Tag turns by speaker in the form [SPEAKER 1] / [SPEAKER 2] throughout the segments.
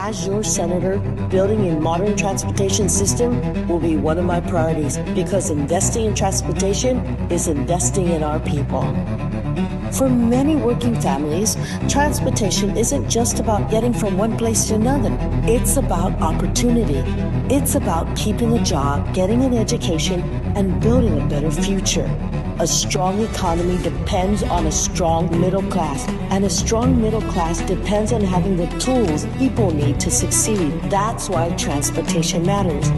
[SPEAKER 1] as your senator, building a modern transportation system will be one of my priorities because investing in transportation is investing in our people. For many working families, transportation isn't just about getting from one place to another. It's about opportunity. It's about keeping a job, getting an education, and building a better future. A strong economy depends on a strong middle class, and a strong middle class depends on having the tools people need to succeed. That's why transportation matters.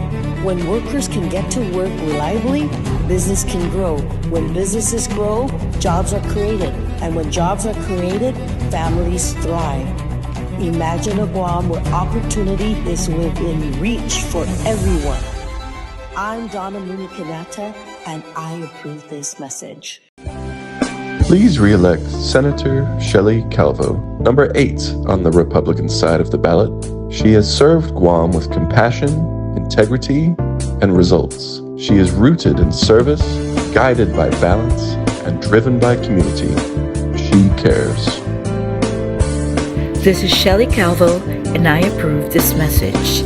[SPEAKER 1] When workers can get to work reliably, business can grow. When businesses grow, jobs are created. And when jobs are created, families thrive. Imagine a Guam where opportunity is within reach for everyone. I'm Donna Munikanata, and I approve this message.
[SPEAKER 2] Please re-elect Senator Shelley Calvo, number 8 on the Republican side of the ballot. She has served Guam with compassion, integrity, and results. She is rooted in service, guided by balance, and driven by community. She cares.
[SPEAKER 3] This is Shelley Calvo, and I approve this message.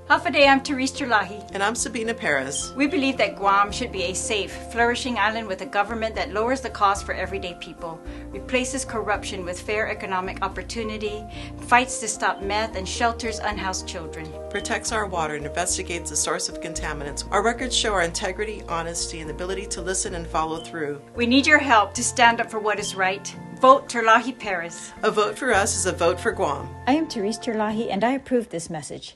[SPEAKER 4] Hafaday, I'm Therese Terlahi.
[SPEAKER 5] And I'm Sabina Perez.
[SPEAKER 4] We believe that Guam should be a safe, flourishing island with a government that lowers the cost for everyday people, replaces corruption with fair economic opportunity, fights to stop meth, and shelters unhoused children.
[SPEAKER 5] Protects our water and investigates the source of contaminants. Our records show our integrity, honesty, and ability to listen and follow through.
[SPEAKER 4] We need your help to stand up for what is right. Vote Terlahi Perez.
[SPEAKER 5] A vote for us is a vote for Guam.
[SPEAKER 6] I am Therese Terlahi, and I approve this message.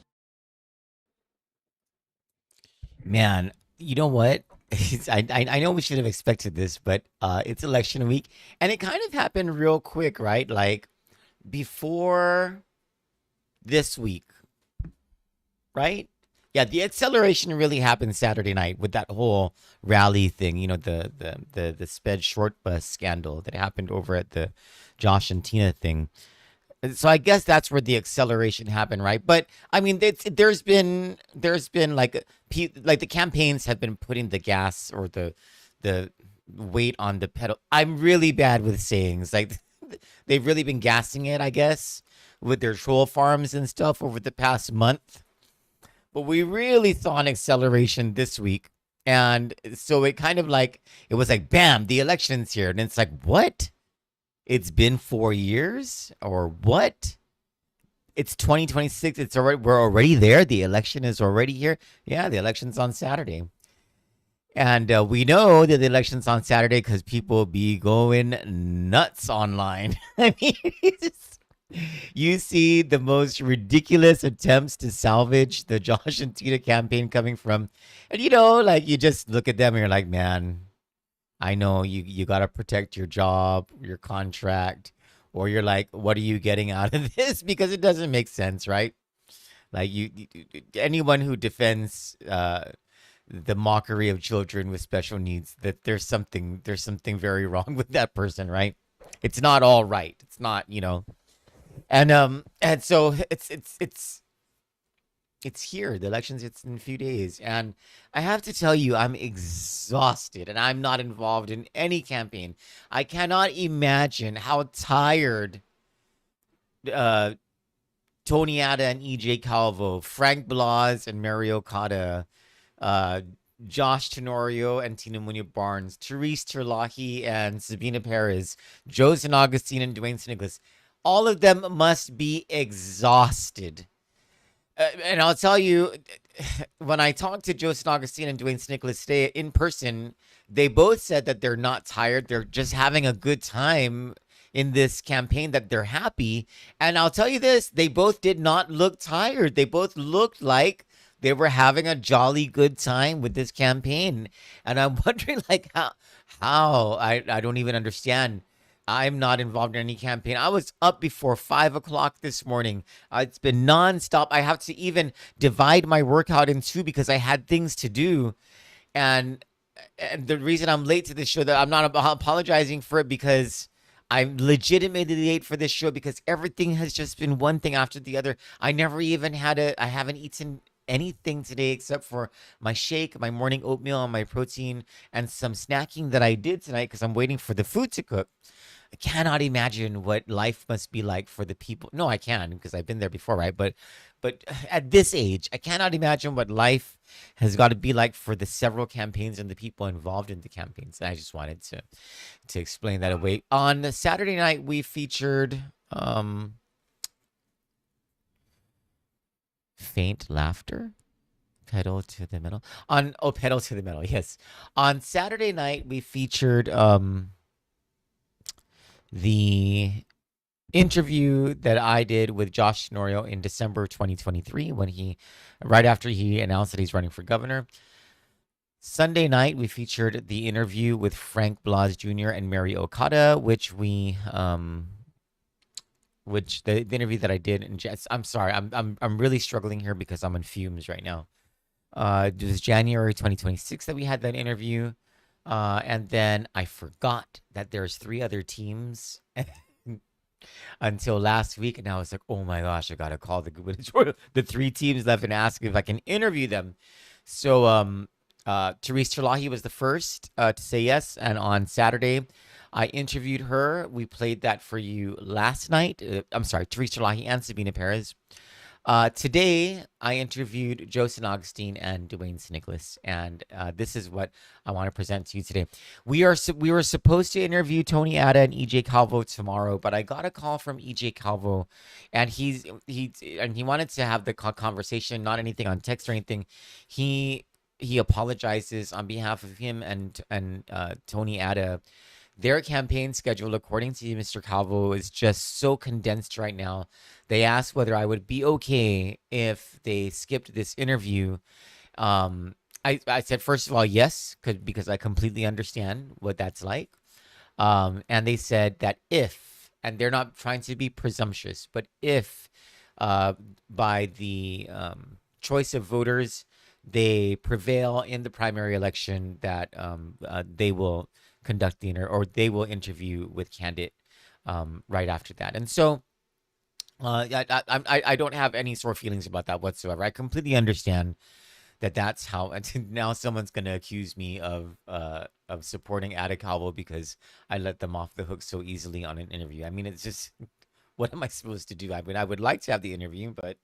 [SPEAKER 7] Man, you know what? I know we should have expected this, but it's election week, and it kind of happened real quick, right? Like before this week, right? Yeah, the acceleration really happened Saturday night with that whole rally thing. You know, the sped short bus scandal that happened over at the Josh and Tina thing. So I guess that's where the acceleration happened, right? But I mean, there's been like the campaigns have been putting the gas or the weight on the pedal. I'm really bad with sayings. Like they've really been gassing it, I guess, with their troll farms and stuff over the past month. But we really saw an acceleration this week, and so it kind of like it was like bam, the election's here, and it's like what? It's been 4 years or what? It's 2026. We're already there. The election is already here. Yeah, the election's on Saturday. And we know that the election's on Saturday because people be going nuts online. I mean, you see the most ridiculous attempts to salvage the Josh and Tina campaign coming from. And, you know, like you just look at them and you're like, man, I know you got to protect your job, your contract, or you're like, what are you getting out of this? Because it doesn't make sense, right? Like anyone who defends the mockery of children with special needs, that there's something very wrong with that person, right? It's not all right. It's not, you know. And so it's here. The election's it's in a few days. And I have to tell you, I'm exhausted and I'm not involved in any campaign. I cannot imagine how tired Tony Atta and EJ Calvo, Frank Blas and Mario Cata, Josh Tenorio and Tina Munoz Barnes, Therese Terlahi and Sabina Perez, Joseph Agustin and Dwayne Nicolas, all of them must be exhausted. And I'll tell you, when I talked to Joseph Agustin and Dwayne Nicolas today in person, they both said that they're not tired. They're just having a good time in this campaign, that they're happy. And I'll tell you this, they both did not look tired. They both looked like they were having a jolly good time with this campaign. And I'm wondering, like, how I don't even understand. I'm not involved in any campaign. I was up before 5 o'clock this morning. It's been nonstop. I have to even divide my workout in two because I had things to do. And the reason I'm late to this show, that I'm not apologizing for it, because I'm legitimately late for this show because everything has just been one thing after the other. I haven't eaten anything today except for my shake, my morning oatmeal, and my protein, and some snacking that I did tonight because I'm waiting for the food to cook. I cannot imagine what life must be like for the people. No, I can because I've been there before, right? But at this age, I cannot imagine what life has got to be like for the several campaigns and the people involved in the campaigns. And I just wanted to explain that away. On Saturday night, we featured faint laughter. Pedal to the metal. Pedal to the metal. Yes. On Saturday night, we featured the interview that I did with Josh Norio in December 2023 right after he announced that he's running for governor. Sunday night, we featured the interview with Frank Blas Jr. and Mary Okada, which the interview that I did in I'm sorry, I'm really struggling here because I'm on fumes right now. It was January 2026 that we had that interview. And then I forgot that there's 3 other teams until last week. And I was like, oh my gosh, I got to call the gubernatorial, the 3 teams left and ask if I can interview them. So Therese Terlahi was the first to say yes. And on Saturday, I interviewed her. We played that for you last night. I'm sorry, Therese Terlahi and Sabina Perez. Today, I interviewed Joseph Agustin and Dwayne Nicolas, and this is what I want to present to you today. We were supposed to interview Tony Atta and EJ Calvo tomorrow, but I got a call from EJ Calvo, and he wanted to have the conversation, not anything on text or anything. He apologizes on behalf of him and Tony Atta. Their campaign schedule, according to Mr. Calvo, is just so condensed right now. They asked whether I would be okay if they skipped this interview. I said, first of all, yes, because I completely understand what that's like. And they said that if, and they're not trying to be presumptuous, but if by the choice of voters, they prevail in the primary election, that they will conduct they will interview with Kandit right after that. And so I don't have any sore feelings about that whatsoever. I completely understand that's how. And now someone's going to accuse me of supporting Atta Calvo because I let them off the hook so easily on an interview. I mean, it's just, what am I supposed to do? I mean, I would like to have the interview, but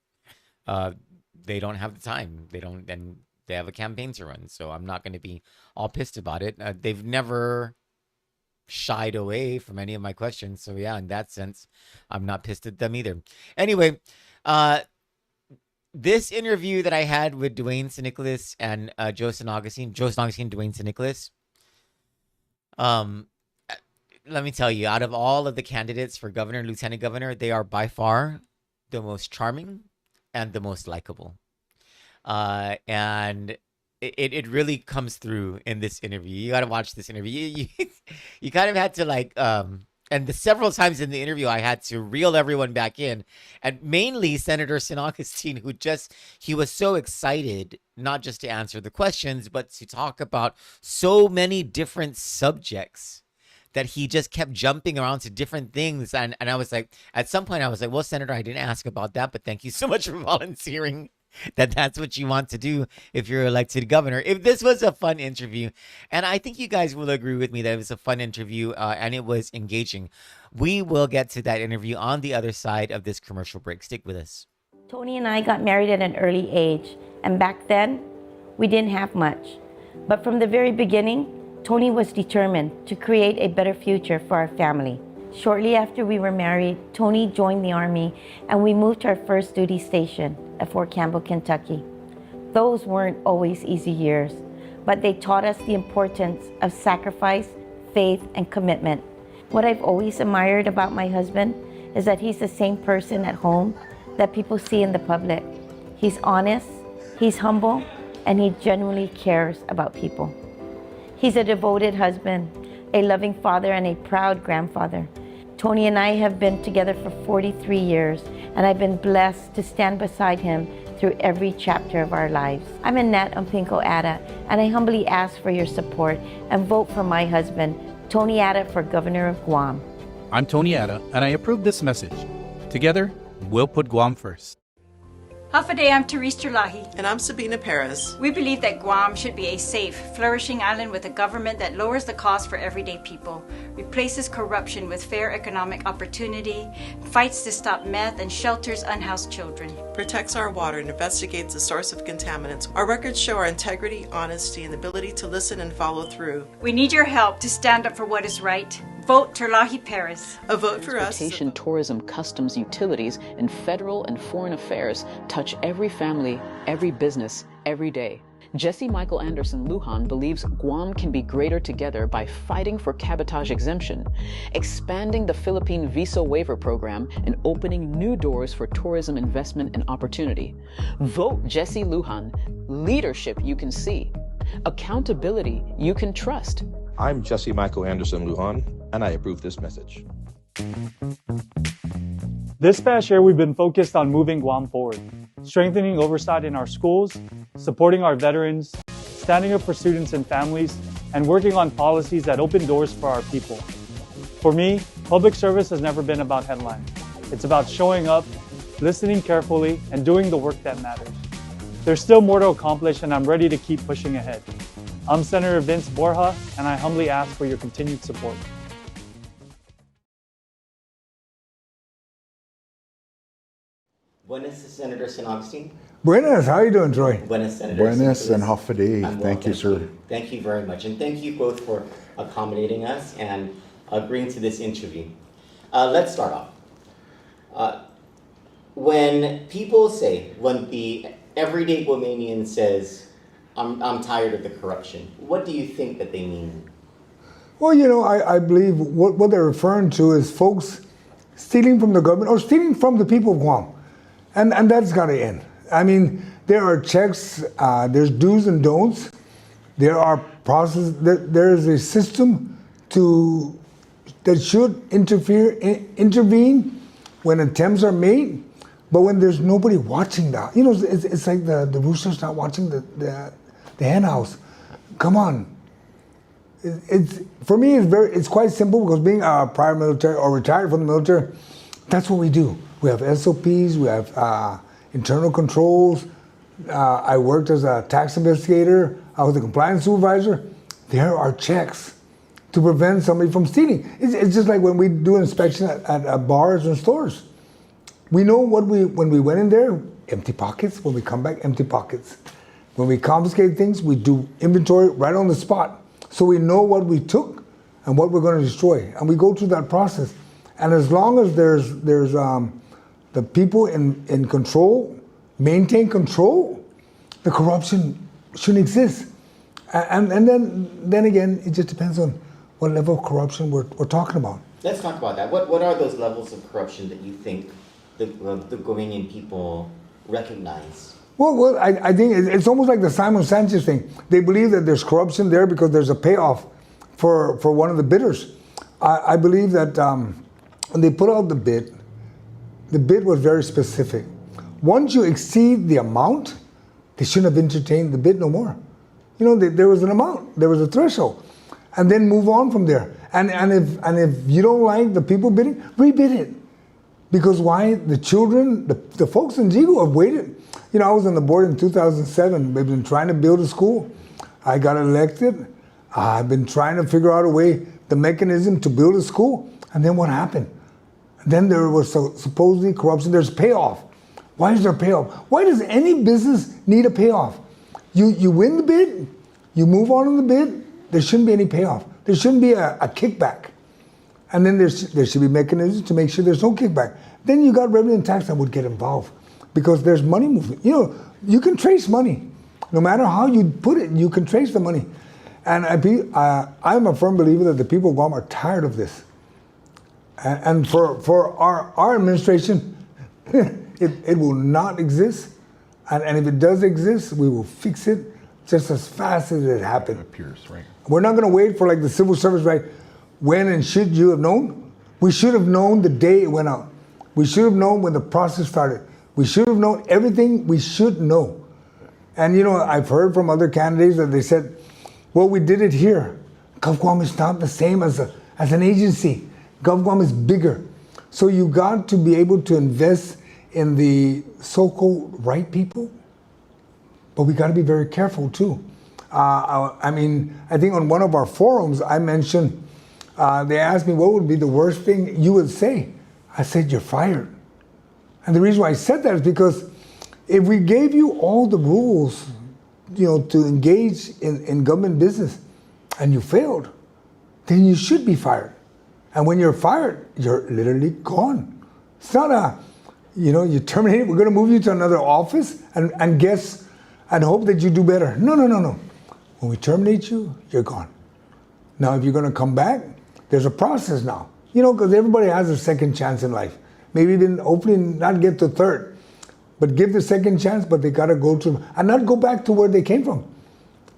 [SPEAKER 7] they don't have the time. They don't, and they have a campaign to run. So I'm not going to be all pissed about it. They've never shied away from any of my questions. So yeah, in that sense, I'm not pissed at them either. Anyway, this interview that I had with Dwayne Nicolas and Joseph Agustin, Dwayne Nicolas, let me tell you, out of all of the candidates for governor and lieutenant governor, they are by far the most charming and the most likable. And it really comes through in this interview. You got to watch this interview. You kind of had to and the several times in the interview, I had to reel everyone back in, and mainly Senator San Agustin, he was so excited, not just to answer the questions, but to talk about so many different subjects that he just kept jumping around to different things. And I was like, at some point I was like, well, Senator, I didn't ask about that, but thank you so much for volunteering that's what you want to do if you're elected governor. If this was a fun interview, and I think you guys will agree with me that it was a fun interview and it was engaging. We will get to that interview on the other side of this commercial break. Stick with us.
[SPEAKER 8] Tony and I got married at an early age, and back then we didn't have much. But from the very beginning, Tony was determined to create a better future for our family. Shortly after we were married, Tony joined the Army, and we moved to our first duty station at Fort Campbell, Kentucky. Those weren't always easy years, but they taught us the importance of sacrifice, faith, and commitment. What I've always admired about my husband is that he's the same person at home that people see in the public. He's honest, he's humble, and he genuinely cares about people. He's a devoted husband, a loving father, and a proud grandfather. Tony and I have been together for 43 years, and I've been blessed to stand beside him through every chapter of our lives. I'm Annette Umpinko Atta, and I humbly ask for your support and vote for my husband, Tony Atta, for governor of Guam.
[SPEAKER 9] I'm Tony Atta, and I approve this message. Together, we'll put Guam first.
[SPEAKER 4] Hafa I'm Therese Terlahi.
[SPEAKER 5] And I'm Sabina Perez.
[SPEAKER 4] We believe that Guam should be a safe, flourishing island with a government that lowers the cost for everyday people, replaces corruption with fair economic opportunity, fights to stop meth, and shelters unhoused children.
[SPEAKER 5] Protects our water and investigates the source of contaminants. Our records show our integrity, honesty, and ability to listen and follow through.
[SPEAKER 4] We need your help to stand up for what is right. Vote Terlahi Perez.
[SPEAKER 5] A vote for us.
[SPEAKER 10] Transportation, tourism, customs, utilities, and federal and foreign affairs touch every family, every business, every day. Jesse Michael Anderson Lujan believes Guam can be greater together by fighting for cabotage exemption, expanding the Philippine visa waiver program, and opening new doors for tourism investment and opportunity. Vote Jesse Lujan. Leadership you can see. Accountability you can trust.
[SPEAKER 11] I'm Jesse Michael Anderson Lujan, and I approve this message.
[SPEAKER 12] This past year, we've been focused on moving Guam forward, strengthening oversight in our schools, supporting our veterans, standing up for students and families, and working on policies that open doors for our people. For me, public service has never been about headlines. It's about showing up, listening carefully, and doing the work that matters. There's still more to accomplish, and I'm ready to keep pushing ahead. I'm Senator Vince Borja, and I humbly ask for your continued support.
[SPEAKER 7] Buenas, Senator San Agustin.
[SPEAKER 13] Buenas, how are you doing, Troy?
[SPEAKER 7] Buenas, Senator.
[SPEAKER 14] Buenas and Hafadi. Thank you, sir.
[SPEAKER 7] Thank you very much. And thank you both for accommodating us and agreeing to this interview. Let's start off. When people say, when the everyday Guamanian says, I'm tired of the corruption, what do you think that they mean?
[SPEAKER 13] Well, I believe what they're referring to is folks stealing from the government or stealing from the people of Guam. And that's got to end. I mean, there are checks, there's do's and don'ts. There are processes, there is a system that should intervene when attempts are made, but when there's nobody watching that. It's like the rooster's not watching the hen house. Come on. For me, it's quite simple because being a prior military or retired from the military, that's what we do. We have SOPs, we have internal controls. I worked as a tax investigator. I was a compliance supervisor. There are checks to prevent somebody from stealing. It's just like when we do inspection at bars and stores. We know when we went in there, empty pockets. When we come back, empty pockets. When we confiscate things, we do inventory right on the spot. So we know what we took and what we're going to destroy. And we go through that process. And as long as there's the people in control, maintain control, the corruption shouldn't exist. And then again, it just depends on what level of corruption we're talking about.
[SPEAKER 7] Let's talk about that. What are those levels of corruption that you think the Guamanian people recognize?
[SPEAKER 13] Well, I think it's almost like the Simon Sanchez thing. They believe that there's corruption there because there's a payoff for one of the bidders. I believe that when they put out the bid was very specific. Once you exceed the amount, they shouldn't have entertained the bid no more. There was an amount, there was a threshold, and then move on from there. And if you don't like the people bidding, rebid it. Because why? The children, the folks in Jigo have waited. I was on the board in 2007. We've been trying to build a school. I got elected. I've been trying to figure out a way, the mechanism to build a school. And then what happened? Then there was supposedly corruption. There's payoff. Why is there payoff? Why does any business need a payoff? You win the bid, you move on in the bid, there shouldn't be any payoff. There shouldn't be a kickback. And then there should be mechanisms to make sure there's no kickback. Then you got revenue and tax that would get involved because there's money moving. You can trace money. No matter how you put it, you can trace the money. And I'm a firm believer that the people of Guam are tired of this. And for our administration, it will not exist. And if it does exist, we will fix it just as fast as it happened.
[SPEAKER 14] It appears, right.
[SPEAKER 13] We're not going to wait for like the civil service, right? When and should you have known? We should have known the day it went out. We should have known when the process started. We should have known everything we should know. And I've heard from other candidates that they said, well, we did it here. Guam is not the same as an agency. GovGuam is bigger. So you got to be able to invest in the so-called right people, but we got to be very careful too. I mean, I think on one of our forums, I mentioned, they asked me what would be the worst thing you would say. I said, you're fired. And the reason why I said that is because if we gave you all the rules, to engage in government business and you failed, then you should be fired. And when you're fired, you're literally gone. It's not you terminate, we're going to move you to another office and guess and hope that you do better. No. When we terminate you, you're gone. Now, if you're going to come back, there's a process now. Because everybody has a second chance in life. Maybe even hopefully not get to third, but give the second chance, but they got to go to, and not go back to where they came from.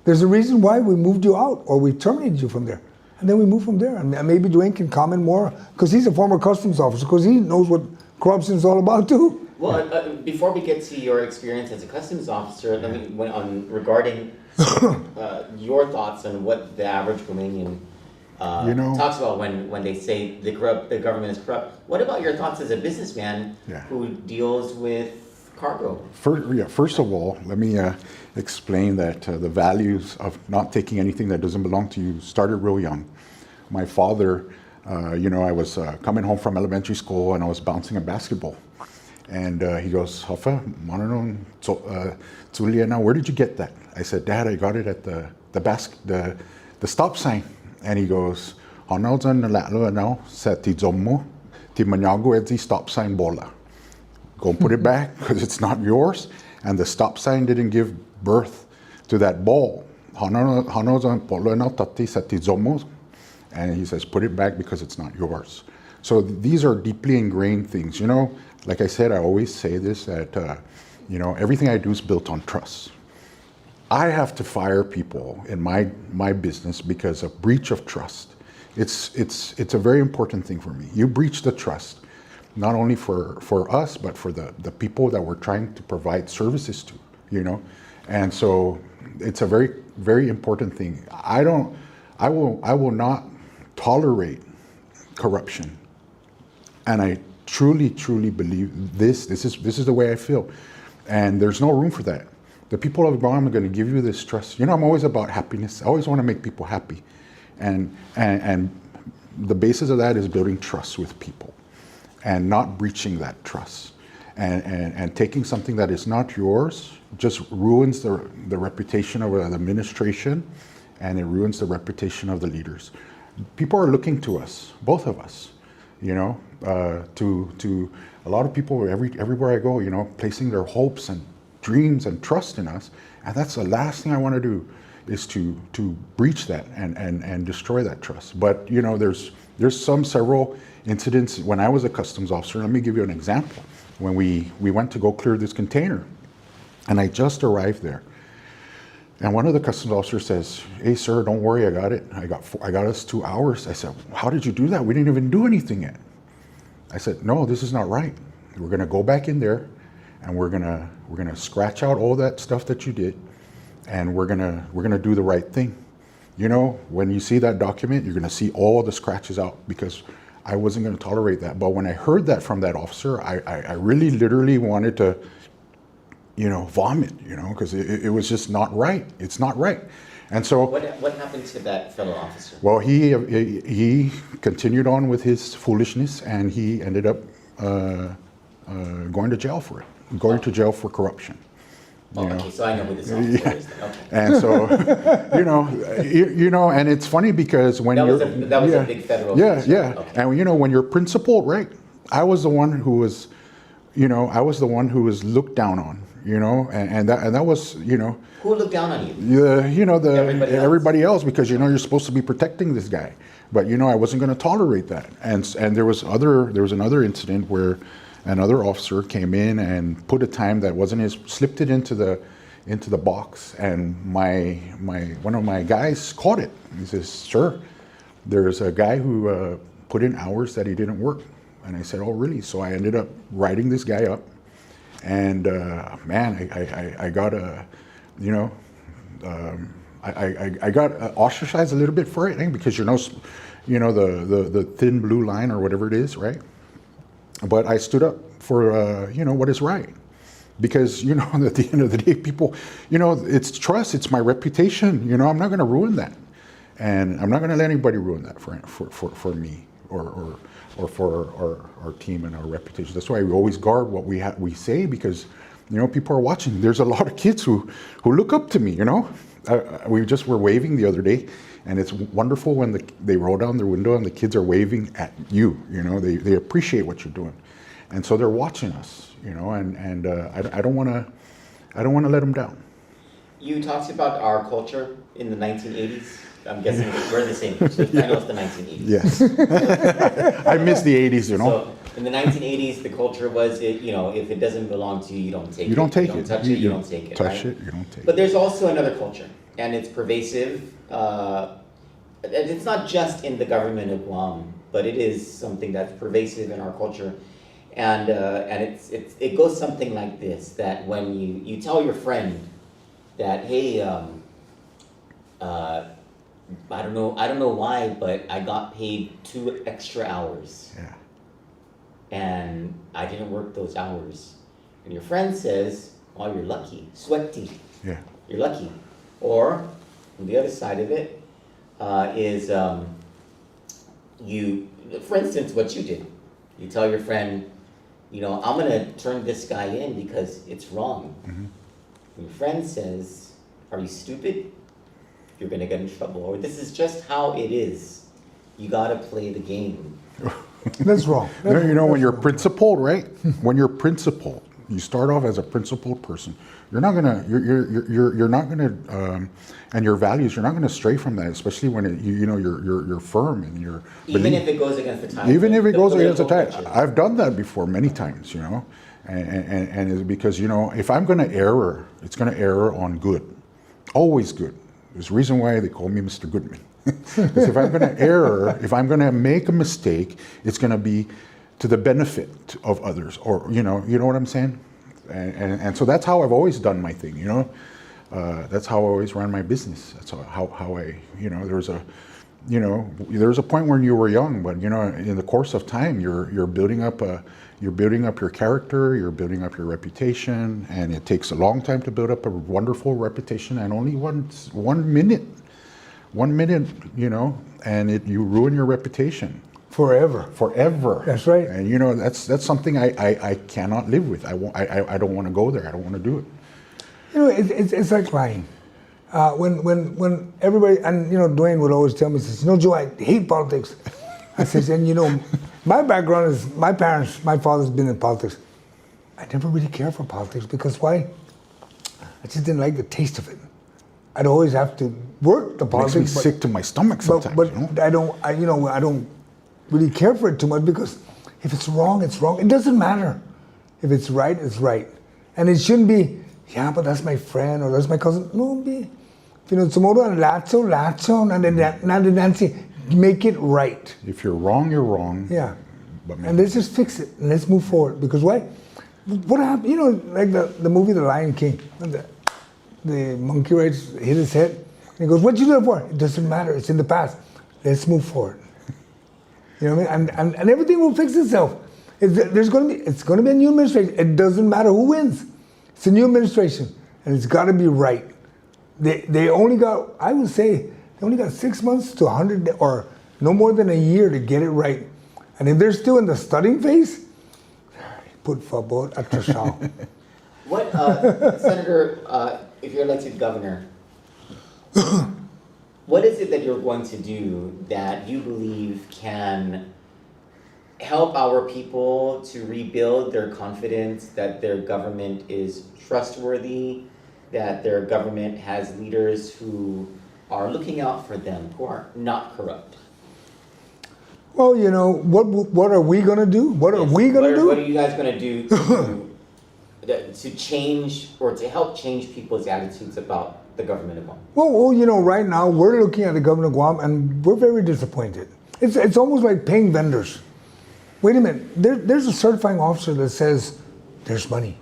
[SPEAKER 13] There's a reason why we moved you out or we terminated you from there. And then we move from there. And maybe Dwayne can comment more because he's a former customs officer, because he knows what corruption is all about too.
[SPEAKER 7] Well, before we get to your experience as a customs officer, let me regarding your thoughts on what the average Guamanian talks about when they say the government is corrupt. What about your thoughts as a businessman who deals with cargo?
[SPEAKER 14] First of all, let me explain that the values of not taking anything that doesn't belong to you started real young. My father, I was coming home from elementary school and I was bouncing a basketball. And he goes, Hafa, Tuliana, where did you get that? I said, Dad, I got it at the stop sign. And he goes, stop sign bola. Go put it back because it's not yours. And the stop sign didn't give birth to that ball. And he says, put it back because it's not yours. So these are deeply ingrained things. Like I said, I always say this, that everything I do is built on trust. I have to fire people in my business because of breach of trust. It's a very important thing for me. You breach the trust, not only for us, but for the people that we're trying to provide services to, And so it's a very, very important thing. I will not tolerate corruption. And I truly, truly believe this is the way I feel. And there's no room for that. The people of Guam are going to give you this trust. I'm always about happiness. I always want to make people happy. And the basis of that is building trust with people and not breaching that trust. And taking something that is not yours just ruins the reputation of the administration, and it ruins the reputation of the leaders. People are looking to us, both of us, to a lot of people everywhere I go, placing their hopes and dreams and trust in us. And that's the last thing I want to do, is to breach that and destroy that trust. But there's several incidents when I was a customs officer. Let me give you an example. When we went to go clear this container, and I just arrived there, and one of the customs officers says, "Hey sir, don't worry, I got it. I got us 2 hours." I said, "How did you do that? We didn't even do anything yet." I said, "No, this is not right. We're gonna go back in there, and we're gonna scratch out all that stuff that you did, and we're gonna do the right thing. When you see that document, you're gonna see all the scratches out, because I wasn't gonna tolerate that." But when I heard that from that officer, I really literally wanted to, vomit, because it was just not right. It's not right. And so
[SPEAKER 7] what happened to that fellow officer?
[SPEAKER 14] Well, he continued on with his foolishness, and he ended up going to jail for it. Going to jail for corruption.
[SPEAKER 7] Okay, so I know who this officer is. Okay.
[SPEAKER 14] And so, and it's funny because when
[SPEAKER 7] that was a big federal case.
[SPEAKER 14] Yeah.
[SPEAKER 7] Okay.
[SPEAKER 14] And when you're principled, right? I was the one who was, looked down on, and that was,
[SPEAKER 7] Who looked down on you?
[SPEAKER 14] Everybody else, because you're supposed to be protecting this guy, but I wasn't going to tolerate that. And there was another incident where another officer came in and put a time that wasn't his, slipped it into the box, and one of my guys caught it. He says, "Sir, there's a guy who put in hours that he didn't work." And I said, "Oh, really?" So I ended up writing this guy up, and I got I got ostracized a little bit for it, because the thin blue line or whatever it is, right? But I stood up for what is right, because at the end of the day, people, it's trust, it's my reputation. I'm not going to ruin that, and I'm not going to let anybody ruin that for me or for our team and our reputation. That's why we always guard what we say, because people are watching. There's a lot of kids who look up to me. We just were waving the other day, and it's wonderful when they roll down their window and the kids are waving at you. They appreciate what you're doing, and so they're watching us. And I don't want to let them down.
[SPEAKER 7] You talked about our culture in the 1980s. I'm guessing we're the same. I know it's the 1980s.
[SPEAKER 14] Yes, I miss the 80s.
[SPEAKER 7] So in the 1980s, the culture was, if it doesn't belong to you, you don't take it.
[SPEAKER 14] You don't take it.
[SPEAKER 7] You don't touch it. You don't take it.
[SPEAKER 14] Touch it. You don't take it.
[SPEAKER 7] But there's also another culture, and it's pervasive. It's not just in the government of Guam, but it is something that's pervasive in our culture, and it goes something like this: that when you tell your friend that, hey, I don't know why, but I got paid 2 extra hours.
[SPEAKER 14] Yeah.
[SPEAKER 7] And I didn't work those hours. And your friend says, oh, you're lucky. Sweaty.
[SPEAKER 14] Yeah.
[SPEAKER 7] You're lucky. Or, on the other side of it, is for instance, what you did. You tell your friend, I'm going to turn this guy in because it's wrong.
[SPEAKER 14] Mm-hmm.
[SPEAKER 7] And your friend says, are you stupid? You're going to get in trouble. Or this is just how it is. You got to play the game.
[SPEAKER 13] That's wrong.
[SPEAKER 14] When you're principled, right? When you're principled, you start off as a principled person. You're not gonna, and your values. You're not gonna stray from that, especially when you're firm and you're.
[SPEAKER 7] Even if it goes against the tide.
[SPEAKER 14] Even if it goes against the tide, I've done that before many times. And it's because if I'm gonna err, it's gonna err on good, always good. There's a reason why they call me Mr. Goodman. Because if I'm going to err, if I'm going to make a mistake, it's going to be to the benefit of others, or you know what I'm saying. And so that's how I've always done my thing. That's how I always ran my business. That's how I there was a point when you were young, but in the course of time, you're building up your character, you're building up your reputation, and it takes a long time to build up a wonderful reputation, and only one minute, and you ruin your reputation.
[SPEAKER 13] Forever.
[SPEAKER 14] That's right. And that's something I cannot live with. I don't want to go there. I don't want to do it.
[SPEAKER 13] It's like lying. When everybody, and Dwayne would always tell me, he says, Joe, I hate politics. I says, and my background is my father's been in politics. I never really cared for politics because why? I just didn't like the taste of it. I'd always have to work the politics.
[SPEAKER 14] It makes me sick to my stomach sometimes.
[SPEAKER 13] But I don't really care for it too much because if it's wrong, it's wrong. It doesn't matter. If it's right, it's right. And it shouldn't be, yeah, but that's my friend or that's my cousin. No, tomorrow and lacho, and Nancy, make it right.
[SPEAKER 14] If you're wrong, you're wrong.
[SPEAKER 13] Yeah. And let's just fix it and let's move forward. Because why? What happened? Like the movie The Lion King. The monkey hit his head. And he goes, what'd you do it for? It doesn't matter. It's in the past. Let's move forward. You know what I mean? And everything will fix itself. It's going to be a new administration. It doesn't matter who wins. It's a new administration. And it's got to be right. They only got, I would say, they only got 6 months to 100 or no more than a year to get it right. And if they're still in the studying phase, put favor atrasado.
[SPEAKER 7] What, Senator, if you're elected governor, what is it that you're going to do that you believe can help our people to rebuild their confidence that their government is trustworthy, that their government has leaders who are looking out for them, who are not corrupt?
[SPEAKER 13] Well, what are we going to do? What are we going to do?
[SPEAKER 7] What are you guys going to do to change or to help change people's attitudes about the government of Guam?
[SPEAKER 13] Well, right now we're looking at the government of Guam and we're very disappointed. It's almost like paying vendors. Wait a minute, there's a certifying officer that says there's money.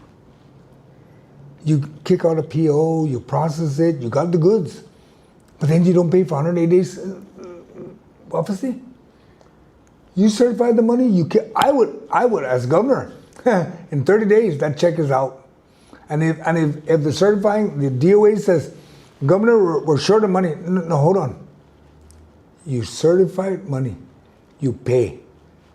[SPEAKER 13] You kick out a PO, you process it, you got the goods. but then you don't pay for 180 days obviously. You certify the money, I would as governor, in 30 days that check is out. And if the certifying, the DOA says, Governor, we're short of money. No, hold on. You certified money, you pay.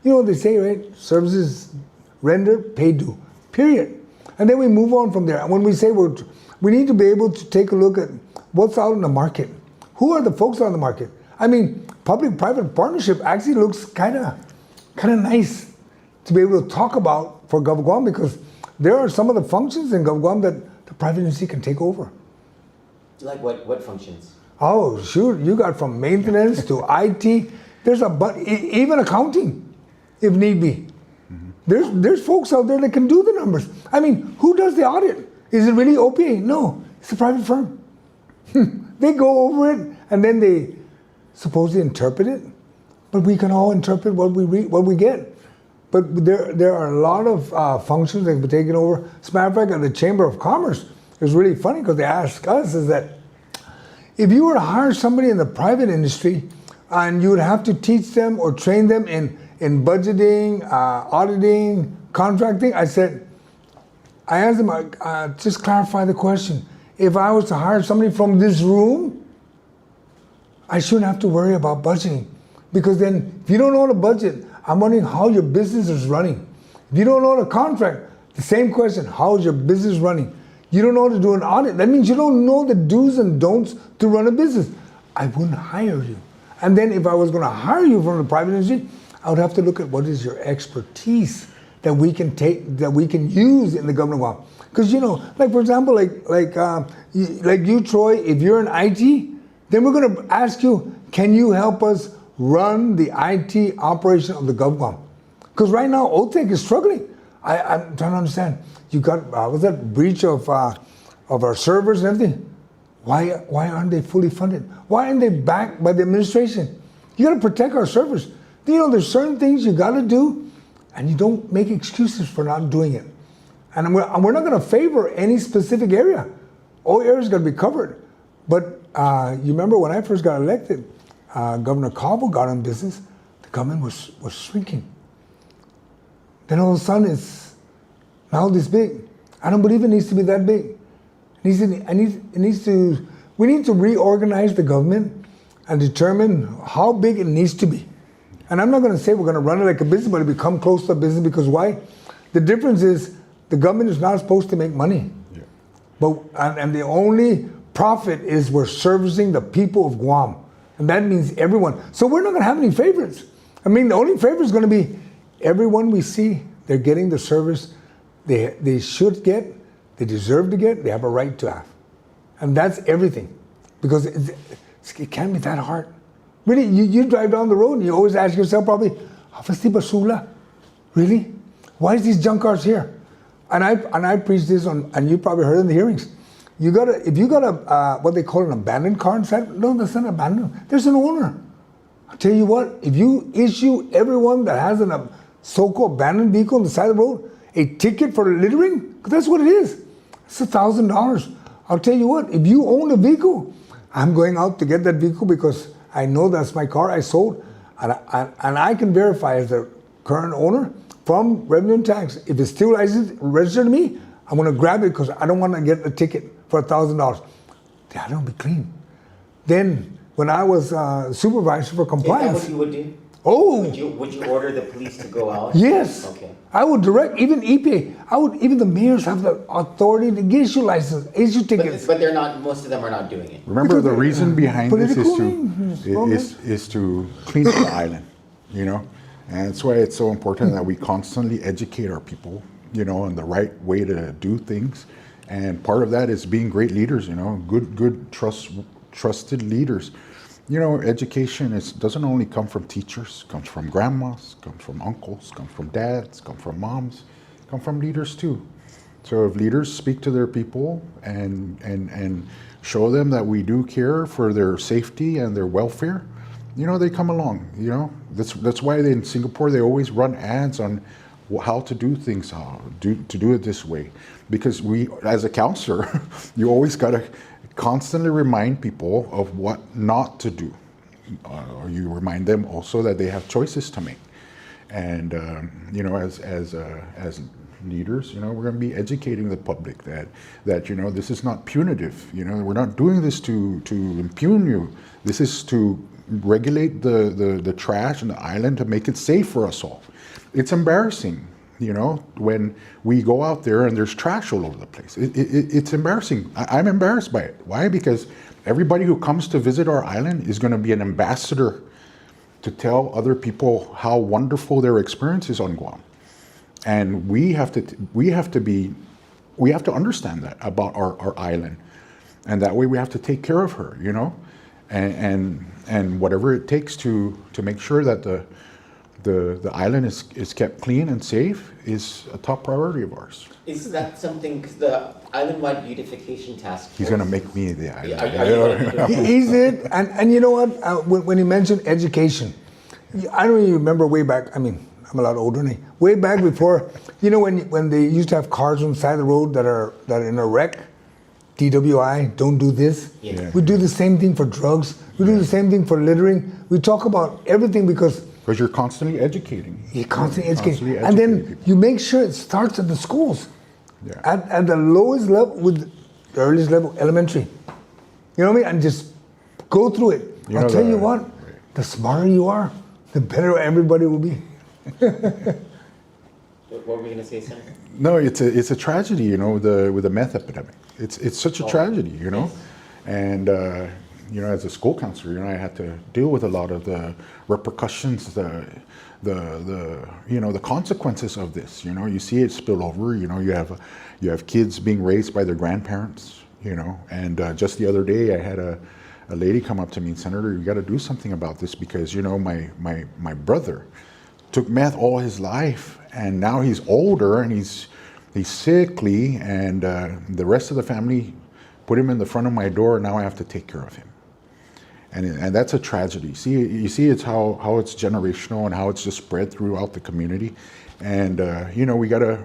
[SPEAKER 13] You know what they say, right? Services rendered, pay due, period. And then we move on from there. And when we say we need to be able to take a look at what's out in the market. Who are the folks out in the market? I mean, public-private partnership actually looks kind of nice to be able to talk about for Gov Guam, because there are some of the functions in Gov Guam that the private industry can take over.
[SPEAKER 7] Like what functions?
[SPEAKER 13] Oh, shoot, you got from maintenance to IT. There's even accounting, if need be. There's folks out there that can do the numbers. I mean, who does the audit? Is it really OPA? No, it's a private firm. They go over it and then they supposedly interpret it, but we can all interpret what we read, what we get. But there are a lot of functions that can be taken over. As a matter of fact, at the Chamber of Commerce, it was really funny because they asked us is that if you were to hire somebody in the private industry and you would have to teach them or train them in budgeting, auditing, contracting, I asked them, just clarify the question. If I was to hire somebody from this room, I shouldn't have to worry about budgeting. Because then, if you don't know how to budget, I'm wondering how your business is running. If you don't know how to contract, the same question, how is your business running? You don't know how to do an audit. That means you don't know the do's and don'ts to run a business. I wouldn't hire you. And then if I was going to hire you from the private industry, I would have to look at what is your expertise that we can use in the government of Guam. Because like for example, like you, Troy, if you're in IT, then we're going to ask you, can you help us run the IT operation of the Gov Guam? Because right now, OTEC is struggling. I'm trying to understand. You got was that breach of our servers and everything? Why aren't they fully funded? Why aren't they backed by the administration? You got to protect our servers. There's certain things you got to do, and you don't make excuses for not doing it. And we're not going to favor any specific area. All areas got to be covered. But you remember when I first got elected, Governor Cabo got in business. The government was shrinking. Then all of a sudden it's now this big. I don't believe it needs to be that big. We need to reorganize the government and determine how big it needs to be. And I'm not going to say we're going to run it like a business, but it become close to a business, because why? The difference is the government is not supposed to make money. Yeah. And the only profit is we're servicing the people of Guam. And that means everyone. So we're not going to have any favorites. I mean, the only favorite is going to be everyone we see, they're getting the service they should get, they deserve to get, they have a right to have. And that's everything. Because it can't be that hard. Really, you drive down the road and you always ask yourself probably, basula? Really? Why is these junk cars here? And I preach this and you probably heard in the hearings. If you got a what they call an abandoned car inside, no, that's not abandoned. There's an owner. I'll tell you what, if you issue everyone that has a so-called abandoned vehicle on the side of the road a ticket for littering, because that's what it is. It's $1,000. I'll tell you what, if you own a vehicle, I'm going out to get that vehicle because I know that's my car I sold, and I can verify as the current owner from revenue and tax. If it's still registered to me, I'm going to grab it because I don't want to get a ticket for $1,000. That don't be clean. Then, when I was supervisor for compliance,
[SPEAKER 7] is that what you would do?
[SPEAKER 13] Oh,
[SPEAKER 7] would you order the police to go out?
[SPEAKER 13] Yes.
[SPEAKER 7] Okay.
[SPEAKER 13] I would direct even EPA. Even the mayors have the authority to issue licenses, issue tickets.
[SPEAKER 7] But they're not. Most of them are not doing it.
[SPEAKER 14] Remember, the reason behind this is to clean up the island. And that's why it's so important that we constantly educate our people. On the right way to do things, and part of that is being great leaders. Good trusted leaders. Education doesn't only come from teachers, comes from grandmas, comes from uncles, comes from dads, comes from moms, comes from leaders too. So if leaders speak to their people and show them that we do care for their safety and their welfare, they come along. That's why in Singapore they always run ads on how to do things, to do it this way. Because we, as a counselor, you always got to constantly remind people of what not to do. Or you remind them also that they have choices to make. And you know, as leaders, you know, we're going to be educating the public that you know, this is not punitive. You know, we're not doing this to impugn you. This is to regulate the trash in the island to make it safe for us all. It's embarrassing, you know, when we go out there and there's trash all over the place. It's embarrassing. I'm embarrassed by it. Why? Because everybody who comes to visit our island is going to be an ambassador to tell other people how wonderful their experience is on Guam. And we have to understand that about our island. And that way we have to take care of her, you know, and whatever it takes to make sure that the island is kept clean and safe is a top priority of ours.
[SPEAKER 7] Is that something, because the Island-wide Beautification Task Force...
[SPEAKER 14] He's going to make me the island.
[SPEAKER 13] He's it. And you know what? When you mentioned education, I don't even remember way back. I mean, I'm a lot older than he. Way back before, you know, when they used to have cars on the side of the road that are in a wreck, DWI, don't do this.
[SPEAKER 7] Yeah.
[SPEAKER 13] We do the same thing for drugs. We do the same thing for littering. We talk about everything because
[SPEAKER 14] you're constantly educating.
[SPEAKER 13] You're constantly educating. And then people. You make sure it starts at the schools.
[SPEAKER 14] Yeah.
[SPEAKER 13] At the lowest level, with the earliest level, elementary. You know what I mean? And just go through it. I'll tell you what, the smarter you are, the better everybody will be.
[SPEAKER 7] What were we going to say, Senator?
[SPEAKER 14] No, it's a tragedy, you know, with the meth epidemic. It's such a tragedy, you know. And you know, as a school counselor, you know, I had to deal with a lot of the repercussions, the you know, the consequences of this. You know, you see it spill over. You know, you have kids being raised by their grandparents. You know, and just the other day, I had a lady come up to me and, Senator, you got to do something about this because, you know, my brother took meth all his life, and now he's older and he's sickly, and the rest of the family put him in the front of my door, and now I have to take care of him. And that's a tragedy. You see it's how it's generational and how it's just spread throughout the community. And you know, we gotta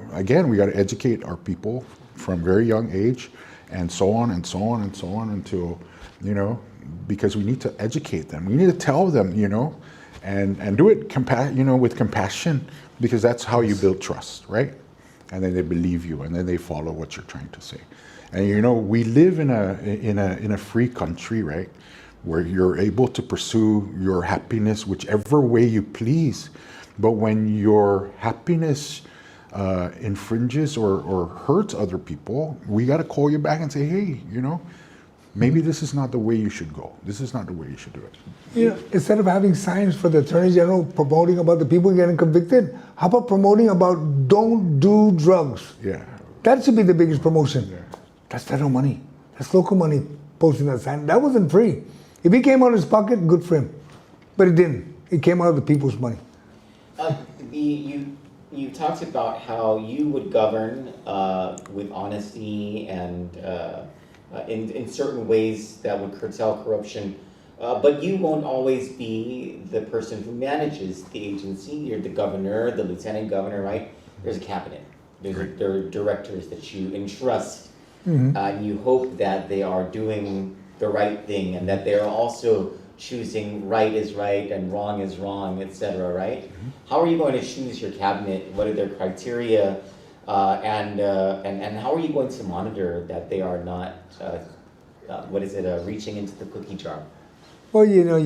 [SPEAKER 14] educate our people from very young age, and so on and so on and so on until, you know, because we need to educate them. We need to tell them, you know, and do it with compassion, because that's how you build trust, right? And then they believe you, and then they follow what you're trying to say. And you know, we live in a free country, right, where you're able to pursue your happiness whichever way you please. But when your happiness infringes or hurts other people, we got to call you back and say, hey, you know, maybe this is not the way you should go. This is not the way you should do it.
[SPEAKER 13] You know, instead of having signs for the Attorney General promoting about the people getting convicted, how about promoting about don't do drugs?
[SPEAKER 14] Yeah.
[SPEAKER 13] That should be the biggest promotion. Yeah. That's federal money. That's local money posting that sign. That wasn't free. If he came out of his pocket, good for him. But it didn't. It came out of the people's money.
[SPEAKER 7] You talked about how you would govern with honesty and in certain ways that would curtail corruption. But you won't always be the person who manages the agency. You're the governor, the lieutenant governor, right? There's a cabinet. There are directors that you entrust. Mm-hmm. And you hope that they are doing the right thing, and that they're also choosing right is right and wrong is wrong, etc., right? Mm-hmm. How are you going to choose your cabinet? What are their criteria? And how are you going to monitor that they are not, reaching into the cookie jar?
[SPEAKER 13] Well, you know,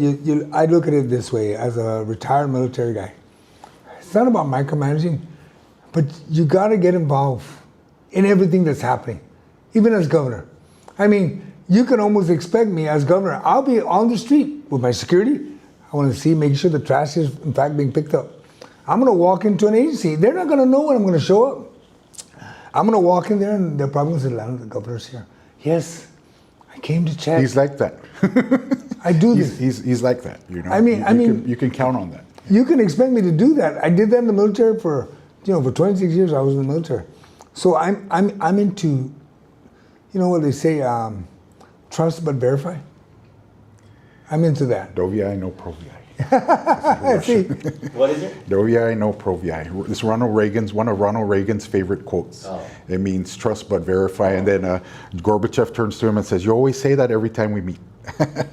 [SPEAKER 13] I look at it this way as a retired military guy. It's not about micromanaging, but you got to get involved in everything that's happening, even as governor. I mean, you can almost expect me as governor. I'll be on the street with my security. I want to make sure the trash is, in fact, being picked up. I'm going to walk into an agency. They're not going to know when I'm going to show up. I'm going to walk in there, and they're probably going to say, "Lana, the governor's here." Yes, I came to check.
[SPEAKER 14] He's like that.
[SPEAKER 13] I do this.
[SPEAKER 14] He's like that. You know. You can count on that.
[SPEAKER 13] You can expect me to do that. I did that in the military for 26 years. I was in the military, so I'm into, you know what they say, trust but verify. I'm into that.
[SPEAKER 14] Doviai no proviai.
[SPEAKER 13] See,
[SPEAKER 7] What is it?
[SPEAKER 14] Doviai no proviai. It's one of Ronald Reagan's favorite quotes.
[SPEAKER 7] Oh.
[SPEAKER 14] It means trust but verify. And then Gorbachev turns to him and says, "You always say that every time we meet."
[SPEAKER 13] and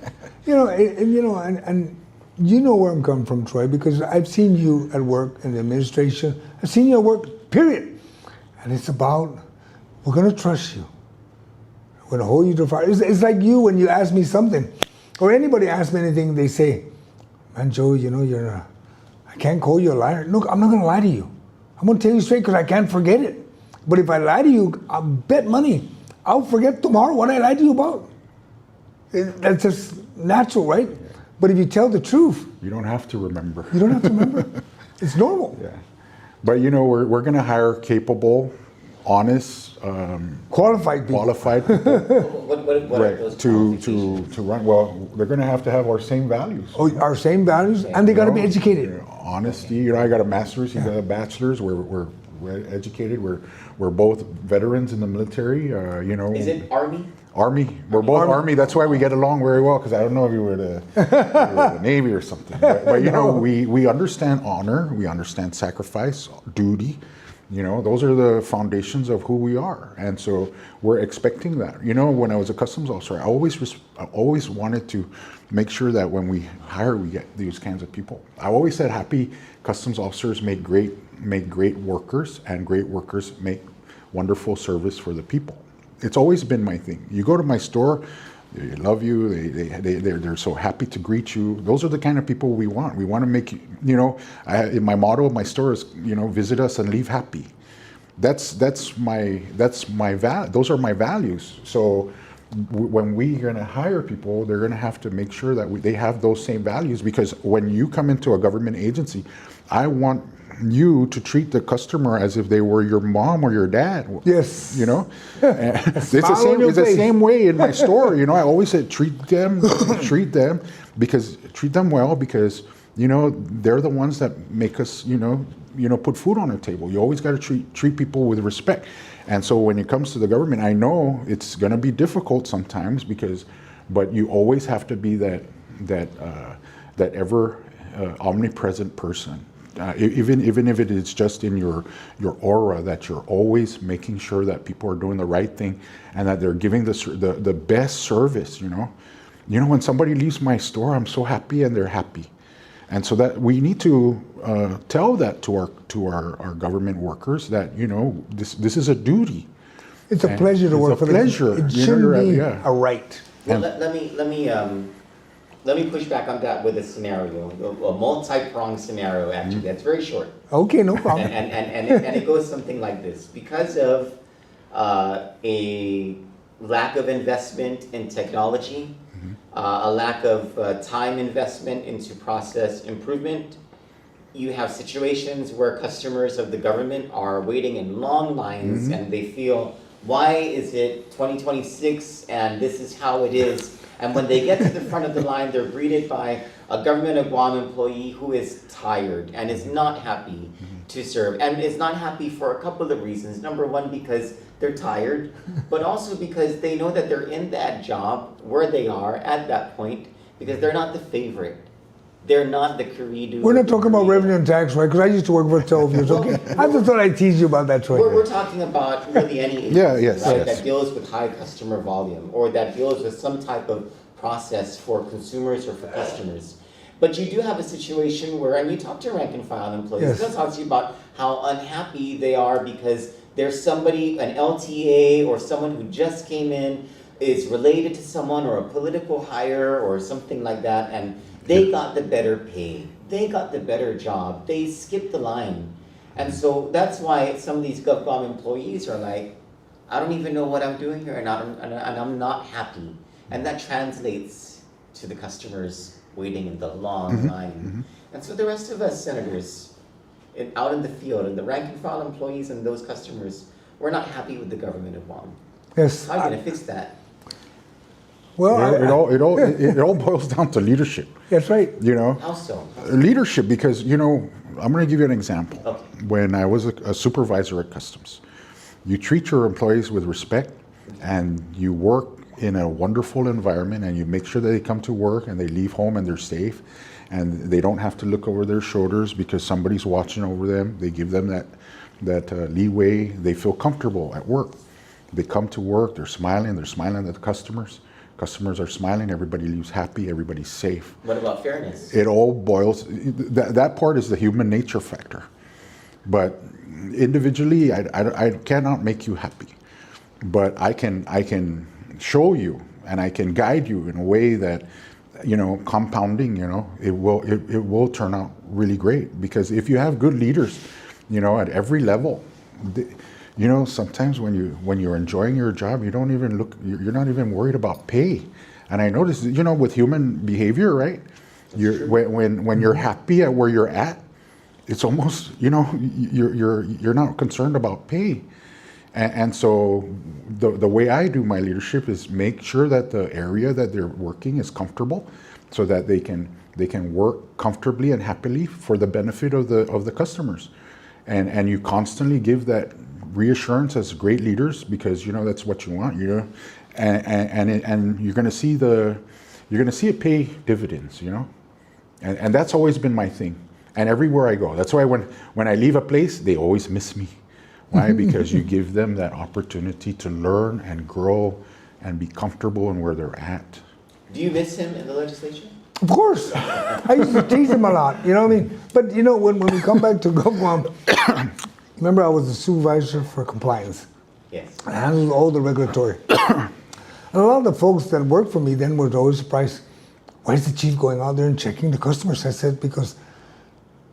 [SPEAKER 13] you know where I'm coming from, Troy, because I've seen you at work in the administration. I've seen you at work, period. And it's about, we're going to trust you. We're going to hold you to fire. It's like you when you ask me something, or anybody asks me anything, they say, "Man, Joe, I can't call you a liar." Look, I'm not going to lie to you. I'm going to tell you straight because I can't forget it. But if I lie to you, I'll bet money I'll forget tomorrow what I lied to you about. That's just natural, right? But if you tell the truth,
[SPEAKER 14] you don't have to remember.
[SPEAKER 13] You don't have to remember. It's normal.
[SPEAKER 14] Yeah. But we're going to hire capable, honest,
[SPEAKER 13] qualified people.
[SPEAKER 7] What
[SPEAKER 14] right,
[SPEAKER 7] are those
[SPEAKER 14] to run. Well, they're going to have our same values.
[SPEAKER 13] Oh, our same values, and they got to be educated.
[SPEAKER 14] Honesty. I got a master's. You got a bachelor's. We're educated. We're both veterans in the military.
[SPEAKER 7] Is it Army?
[SPEAKER 14] Army. We're both Army. That's why we get along very well. Because I don't know if you were the Navy or something. But we understand honor. We understand sacrifice, duty. Those are the foundations of who we are, and so we're expecting that. When I was a customs officer, I always wanted to make sure that when we hire, we get these kinds of people. I always said happy customs officers make great workers, and great workers make wonderful service for the people. It's always been my thing. You go to my store, they love you. They're so happy to greet you. Those are the kind of people we want. We want to make my motto of my store is visit us and leave happy. That's my those are my values. So when we're going to hire people, they're going to have to make sure that they have those same values, because when you come into a government agency, I want you to treat the customer as if they were your mom or your dad.
[SPEAKER 13] Yes.
[SPEAKER 14] It's the same way in my store. I always say treat them well, because they're the ones that make us put food on the table. You always got to treat people with respect. And so when it comes to the government, I know it's going to be difficult sometimes, but you always have to be that ever omnipresent person. Even if it is just in your aura, that you're always making sure that people are doing the right thing and that they're giving the best service. When somebody leaves my store, I'm so happy and they're happy, and so that we need to tell that to our government workers that this is a duty.
[SPEAKER 13] It's a pleasure to work for them.
[SPEAKER 14] It's a pleasure.
[SPEAKER 13] It shouldn't be a right.
[SPEAKER 7] Well, let me push back on that with a scenario, a multi-pronged scenario, actually. That's very short.
[SPEAKER 13] Okay, no problem.
[SPEAKER 7] And it goes something like this. Because of a lack of investment in technology, a lack of time investment into process improvement, you have situations where customers of the government are waiting in long lines and they feel, why is it 2026 and this is how it is? And when they get to the front of the line, they're greeted by a government of Guam employee who is tired and is not happy to serve. And is not happy for a couple of reasons. Number one, because they're tired, but also because they know that they're in that job where they are at that point, because they're not the favorite. They're not the Karidu.
[SPEAKER 13] We're not talking about revenue and tax, right? Because I used to work for 12 years, okay? I just thought I'd tease you about that, Troy.
[SPEAKER 7] We're talking about really any agency, that deals with high customer volume, or that deals with some type of process for consumers or for customers. But you do have a situation where, and you talk to rank and file employees, they'll talk to you about how unhappy they are because there's somebody, an LTA or someone who just came in, is related to someone or a political hire or something like that, and they got the better pay, they got the better job, they skipped the line. And so that's why some of these GovCom employees are like, I don't even know what I'm doing here, and I'm not happy. And that translates to the customers waiting in the long line. And so the rest of us senators out in the field, and the rank and file employees and those customers, we're not happy with the government of Guam.
[SPEAKER 13] Yes.
[SPEAKER 7] How are you going to fix that?
[SPEAKER 13] Well,
[SPEAKER 14] it all boils down to leadership.
[SPEAKER 13] That's right.
[SPEAKER 7] How so?
[SPEAKER 14] Leadership, because I'm going to give you an example.
[SPEAKER 7] Okay.
[SPEAKER 14] When I was a supervisor at Customs, you treat your employees with respect, and you work in a wonderful environment, and you make sure that they come to work and they leave home and they're safe, and they don't have to look over their shoulders because somebody's watching over them. They give them that leeway. They feel comfortable at work. They come to work, they're smiling at the customers. Customers are smiling, everybody leaves happy, everybody's safe.
[SPEAKER 7] What about fairness?
[SPEAKER 14] It all boils, that part is the human nature factor. But individually, I cannot make you happy. But I can show you and I can guide you in a way that, compounding, it will turn out really great. Because if you have good leaders, at every level, sometimes when you're enjoying your job, you're not even worried about pay. And I noticed, with human behavior, right? When you're happy at where you're at, it's almost, you're not concerned about pay. And so the way I do my leadership is make sure that the area that they're working is comfortable, so that they can work comfortably and happily for the benefit of the customers. And you constantly give that reassurance as great leaders, because that's what you want, and you're going to see it pay dividends, and that's always been my thing. And everywhere I go, that's why when I leave a place, they always miss me. Why? Because you give them that opportunity to learn and grow and be comfortable in where they're at.
[SPEAKER 7] Do you miss him in the legislature?
[SPEAKER 13] Of course. I used to tease him a lot, you know what I mean? But when we come back to Guam, remember I was the supervisor for compliance.
[SPEAKER 7] Yes.
[SPEAKER 13] I handled all the regulatory. And a lot of the folks that worked for me then were always surprised, why is the chief going out there and checking the customers? I said, because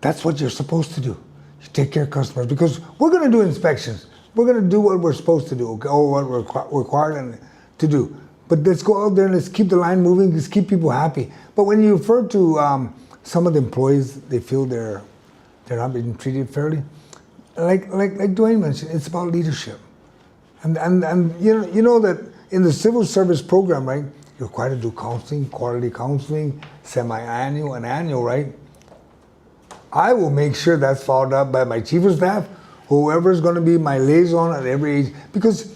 [SPEAKER 13] that's what you're supposed to do. You take care of customers, because we're going to do inspections. We're going to do what we're supposed to do, or what we're required to do. But let's go out there and let's keep the line moving, let's keep people happy. But when you refer to some of the employees, they feel they're not being treated fairly. Like Dwayne mentioned, it's about leadership. And you know that in the civil service program, right, you're required to do counseling, quarterly counseling, semi-annual and annual, right? I will make sure that's followed up by my chief of staff, whoever's going to be my liaison at every age, because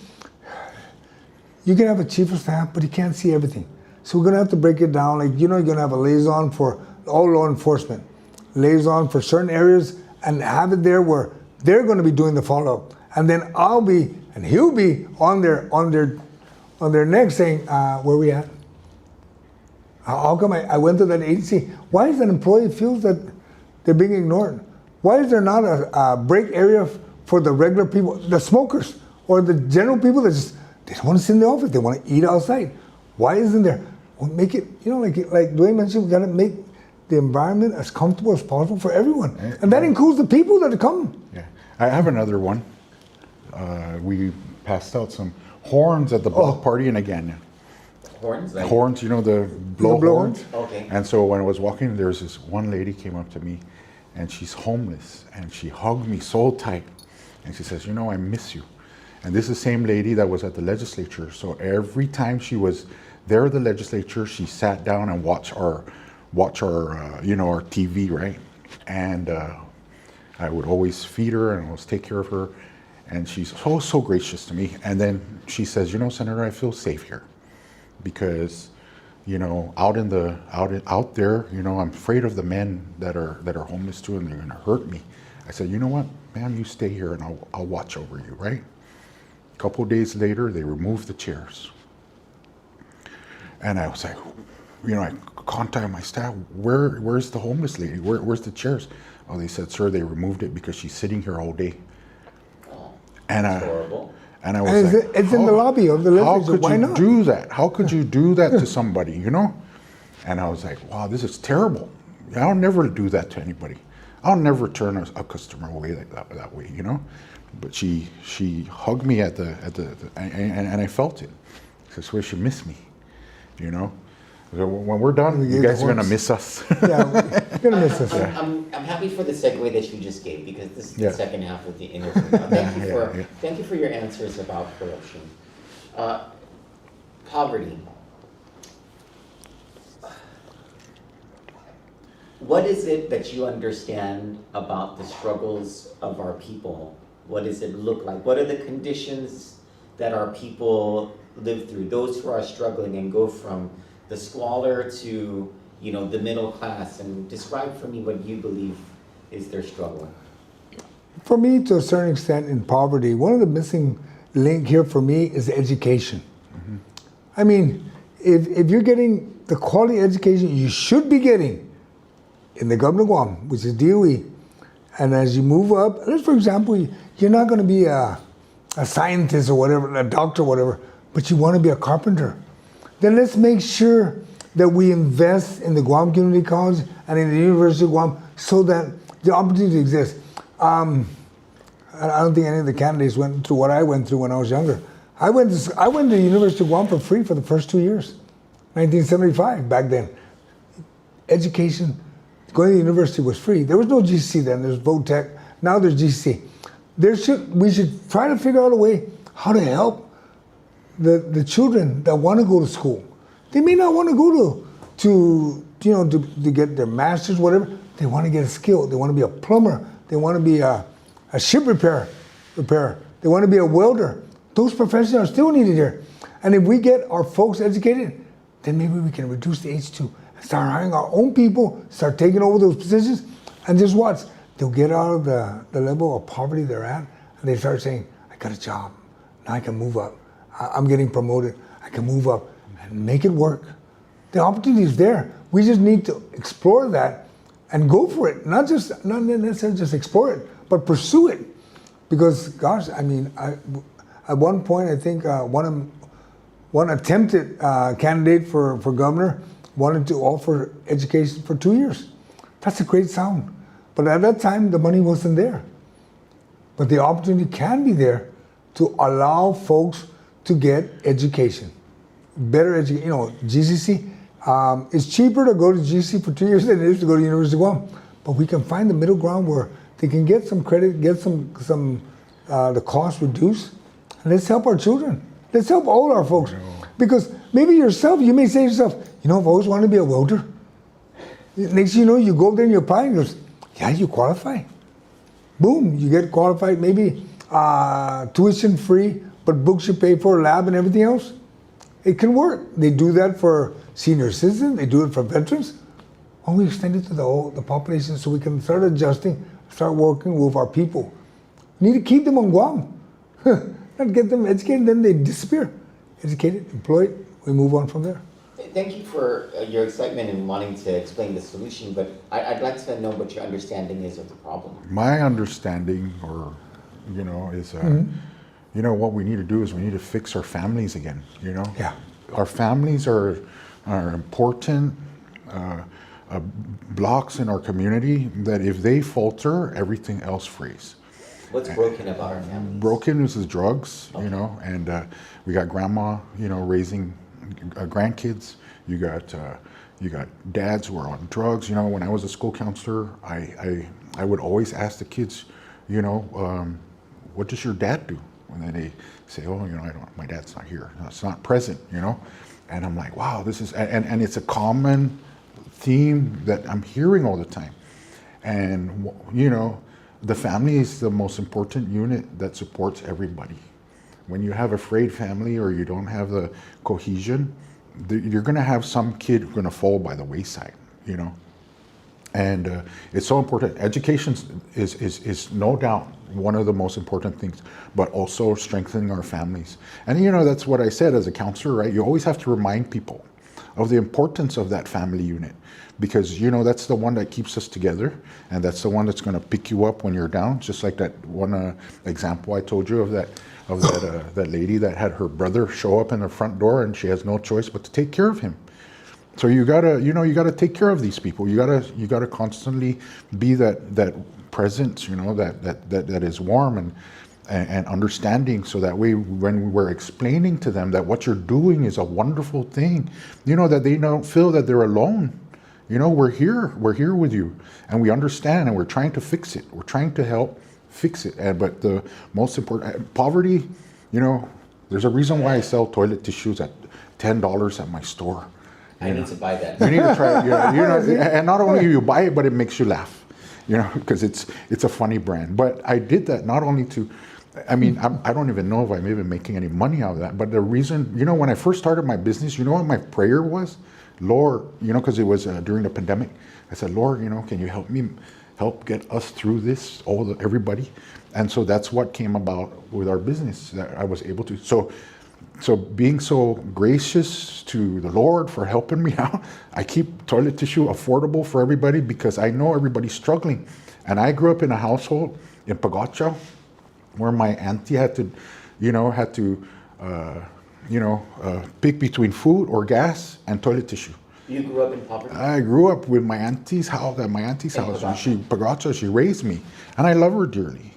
[SPEAKER 13] you can have a chief of staff, but he can't see everything. So we're going to have to break it down. You're going to have a liaison for all law enforcement, liaison for certain areas, and have it there where they're going to be doing the follow-up. And then I'll be, and he'll be on their neck saying, where we at? How come I went to that agency? Why is an employee feels that they're being ignored? Why is there not a break area for the regular people, the smokers, or the general people that they don't want to sit in the office, they want to eat outside? Why isn't there? Well, make it, like Dwayne mentioned, we got to make the environment as comfortable as possible for everyone. And that includes the people that come.
[SPEAKER 14] Yeah, I have another one. We passed out some horns at the block party in Agana.
[SPEAKER 7] Horns?
[SPEAKER 14] Horns, the blow horns?
[SPEAKER 7] Okay.
[SPEAKER 14] And so when I was walking, there was this one lady came up to me, and she's homeless, and she hugged me so tight, and she says, I miss you. And this is the same lady that was at the legislature. So every time she was there at the legislature, she sat down and watched our our TV, right? And I would always feed her and always take care of her. And she's so gracious to me. And then she says, Senator, I feel safe here, because out there, I'm afraid of the men that are homeless too, and they're going to hurt me. I said, you know what, ma'am, you stay here and I'll watch over you, right? A couple of days later, they removed the chairs. And I was like, I contacted my staff, where's the homeless lady? Where's the chairs? Oh, they said, sir, they removed it because she's sitting here all day. And
[SPEAKER 7] That's horrible.
[SPEAKER 14] And I was like,
[SPEAKER 13] it's in the lobby of the legislature. Why not?
[SPEAKER 14] How could you do that? How could you do that to somebody, And I was like, wow, this is terrible. I'll never do that to anybody. I'll never turn a customer away that way, But she hugged me and I felt it. I swear she missed me, So when we're done, you guys are going to miss us.
[SPEAKER 13] Yeah, you're going to miss us.
[SPEAKER 7] I'm happy for the segue that you just gave, because this is the second half of the interview. Thank you for your answers about corruption. Poverty. What is it that you understand about the struggles of our people? What does it look like? What are the conditions that our people live through, those who are struggling and go from the squalor to, the middle class, and describe for me what you believe is their struggle.
[SPEAKER 13] For me, to a certain extent, in poverty, one of the missing link here for me is education. Mm-hmm. I mean, if you're getting the quality education you should be getting in the government of Guam, which is DOE, and as you move up, let's, for example, you're not going to be a scientist or whatever, a doctor or whatever, but you want to be a carpenter, then let's make sure that we invest in the Guam Community College and in the University of Guam so that the opportunity exists. I don't think any of the candidates went through what I went through when I was younger. I went to the University of Guam for free for the first 2 years, 1975, back then. Education, going to the university was free. There was no GC then, there's VOTEC, now there's GC. We should try to figure out a way how to help the children that want to go to school. They may not want to go to get their master's, whatever. They want to get a skill. They want to be a plumber. They want to be a ship repairer. They want to be a welder. Those professions are still needed here. And if we get our folks educated, then maybe we can reduce the age to start hiring our own people, start taking over those positions, and just watch. They'll get out of the level of poverty they're at, and they start saying, I got a job. Now I can move up. I'm getting promoted. I can move up and make it work. The opportunity is there. We just need to explore that and go for it. Not necessarily just explore it, but pursue it. Because, gosh, I mean, at one point, I think one attempted candidate for governor wanted to offer education for 2 years. That's a great sound. But at that time, the money wasn't there. But the opportunity can be there to allow folks to get education. Better education, GCC. It's cheaper to go to GC for 2 years than it is to go to the University of Guam. But we can find the middle ground where they can get some credit, get the cost reduced. And let's help our children. Let's help all our folks. Because maybe yourself, you may say to yourself, I've always wanted to be a welder. Next thing you know, you go there and you apply and goes, yeah, you qualify. Boom, you get qualified, maybe tuition free, but books you pay for, lab and everything else. It can work. They do that for senior citizens, they do it for veterans. Why don't we extend it to the population so we can start adjusting, start working with our people? We need to keep them on Guam. Not get them educated, then they disappear. Educated, employed, we move on from there.
[SPEAKER 7] Thank you for your excitement and wanting to explain the solution, but I'd like to know what your understanding is of the problem.
[SPEAKER 14] My understanding, is, what we need to do is we need to fix our families again,
[SPEAKER 13] Yeah.
[SPEAKER 14] Our families are important blocks in our community that if they falter, everything else frees.
[SPEAKER 7] What's broken about our families?
[SPEAKER 14] Broken is drugs, and we got grandma, raising grandkids. You got dads who are on drugs. When I was a school counselor, I would always ask the kids, what does your dad do? And then they say, my dad's not here. It's not present, And I'm like, wow, this is, and it's a common theme that I'm hearing all the time. And, the family is the most important unit that supports everybody. When you have a frayed family or you don't have the cohesion, you're going to have some kid who's going to fall by the wayside, And it's so important. Education is no doubt one of the most important things, but also strengthening our families. And that's what I said as a counselor, right? You always have to remind people of the importance of that family unit, because that's the one that keeps us together, and that's the one that's going to pick you up when you're down. Just like that one example I told you of that lady that had her brother show up in the front door, and she has no choice but to take care of him. So you gotta take care of these people. You gotta constantly be that presence, that is warm and understanding, so that way when we're explaining to them that what you're doing is a wonderful thing, that they don't feel that they're alone. We're here with you, and we understand, and we're trying to fix it. We're trying to help fix it. But the most important, poverty, there's a reason why I sell toilet tissues at $10 at my store.
[SPEAKER 7] I need to buy that.
[SPEAKER 14] You need to try it. And not only you buy it, but it makes you laugh, because it's a funny brand. But I did that not only to I mean, I don't even know if I'm even making any money out of that. But the reason, when I first started my business, you know what my prayer was? Lord, because it was during the pandemic. I said, Lord, can you help get us through this, everybody? And so that's what came about with our business, that I was able to. So being so gracious to the Lord for helping me out, I keep toilet tissue affordable for everybody because I know everybody's struggling. And I grew up in a household in Pagacha where my auntie had to pick between food or gas and toilet tissue.
[SPEAKER 7] You grew up in poverty?
[SPEAKER 14] I grew up with my auntie's house, at my auntie's house. Pagacha, she raised me, and I love her dearly.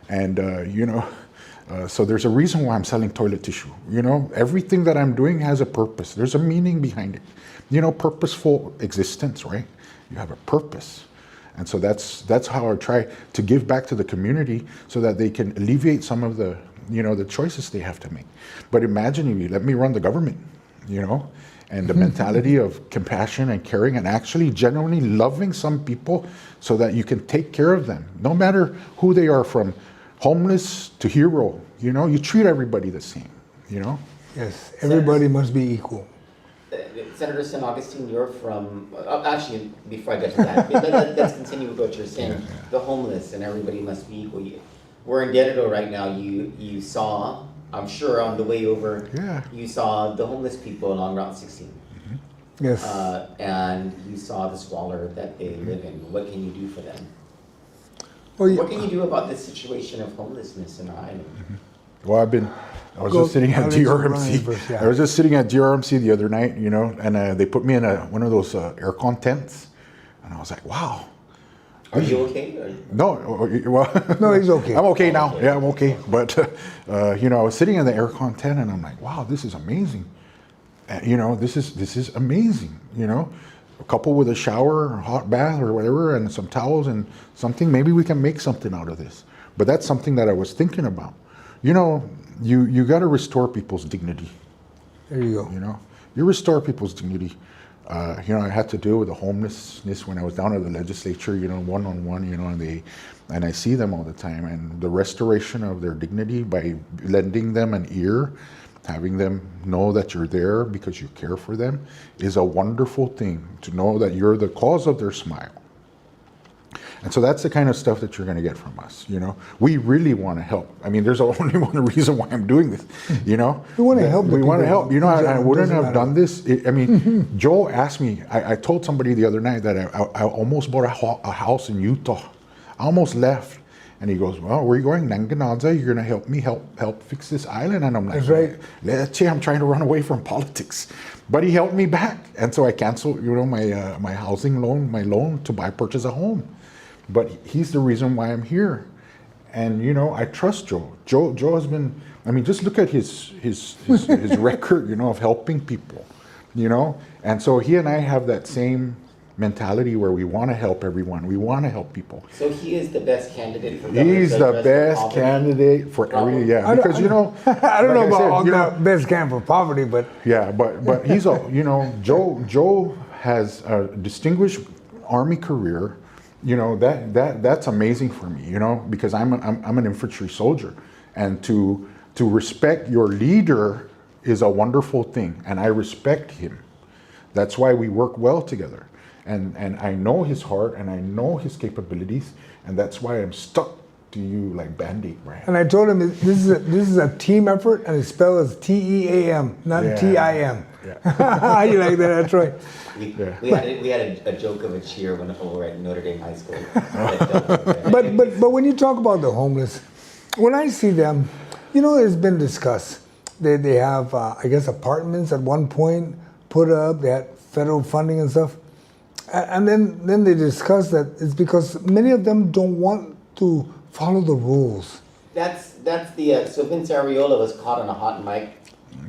[SPEAKER 14] And, so there's a reason why I'm selling toilet tissue. Everything that I'm doing has a purpose. There's a meaning behind it. Purposeful existence, right? You have a purpose. And so that's how I try to give back to the community so that they can alleviate some of the, the choices they have to make. But imagine if you let me run the government, and the mentality of compassion and caring and actually genuinely loving some people so that you can take care of them, no matter who they are, from homeless to hero. You treat everybody the same,
[SPEAKER 13] Yes, everybody must be equal.
[SPEAKER 7] Senator St. Augustine, you're from, actually, before I get to that, let's continue with what you're saying. Yeah. The homeless and everybody must be equal. We're in Guerrero right now. You saw, I'm sure on the way over, you saw the homeless people along Route 16.
[SPEAKER 13] Mm-hmm. Yes.
[SPEAKER 7] And you saw the squalor that they live in. What can you do for them?
[SPEAKER 13] Well,
[SPEAKER 7] what can you do about this situation of homelessness in our island?
[SPEAKER 14] Mm-hmm. Well, I was just sitting at DRMC. I was just sitting at DRMC the other night, and they put me in one of those aircon tents, and I was like, wow.
[SPEAKER 7] Are you okay?
[SPEAKER 14] No, well,
[SPEAKER 13] no, he's okay.
[SPEAKER 14] I'm okay now. Okay. Yeah, I'm okay. But I was sitting in the aircon tent, and I'm like, wow, this is amazing. This is amazing. A couple with a shower, or hot bath, or whatever, and some towels and something. Maybe we can make something out of this. But that's something that I was thinking about. You got to restore people's dignity.
[SPEAKER 13] There you go.
[SPEAKER 14] You restore people's dignity. I had to deal with the homelessness when I was down at the legislature, one-on-one, and I see them all the time. And the restoration of their dignity by lending them an ear, having them know that you're there because you care for them, is a wonderful thing, to know that you're the cause of their smile. And so that's the kind of stuff that you're going to get from us. We really want to help. I mean, there's only one reason why I'm doing this.
[SPEAKER 13] We want to help.
[SPEAKER 14] We want to help. I wouldn't have done this. Joe asked me. I told somebody the other night that I almost bought a house in Utah. I almost left, and he goes, "Well, where are you going? Nanganaza? You're going to help me help fix this island?" And I'm like,
[SPEAKER 13] "That's right.
[SPEAKER 14] Let's say I'm trying to run away from politics." But he helped me back, and so I canceled, my housing loan, my loan to purchase a home. But he's the reason why I'm here. And, I trust Joe. Joe has been, just look at his record, of helping people, And so he and I have that same mentality where we want to help everyone. We want to help people.
[SPEAKER 7] So he is the best candidate for governor.
[SPEAKER 14] He's the best candidate for because,
[SPEAKER 13] I don't know about the best candidate for poverty, but.
[SPEAKER 14] Yeah, but he's Joe has a distinguished Army career. That's amazing for me, because I'm an infantry soldier, and to respect your leader is a wonderful thing, and I respect him. That's why we work well together, and I know his heart and I know his capabilities, and that's why I'm stuck to you like Band-Aid, right?
[SPEAKER 13] And I told him this is a team effort, and it's spelled as TEAM, not TIM. Yeah. You like that, Troy?
[SPEAKER 7] We had a joke of a cheer when we were at Notre Dame High School.
[SPEAKER 13] But when you talk about the homeless, when I see them, it's been discussed. They have I guess apartments at one point put up. They had federal funding and stuff, and then they discuss that it's because many of them don't want to follow the rules.
[SPEAKER 7] That's the so Vince Ariola was caught on a hot mic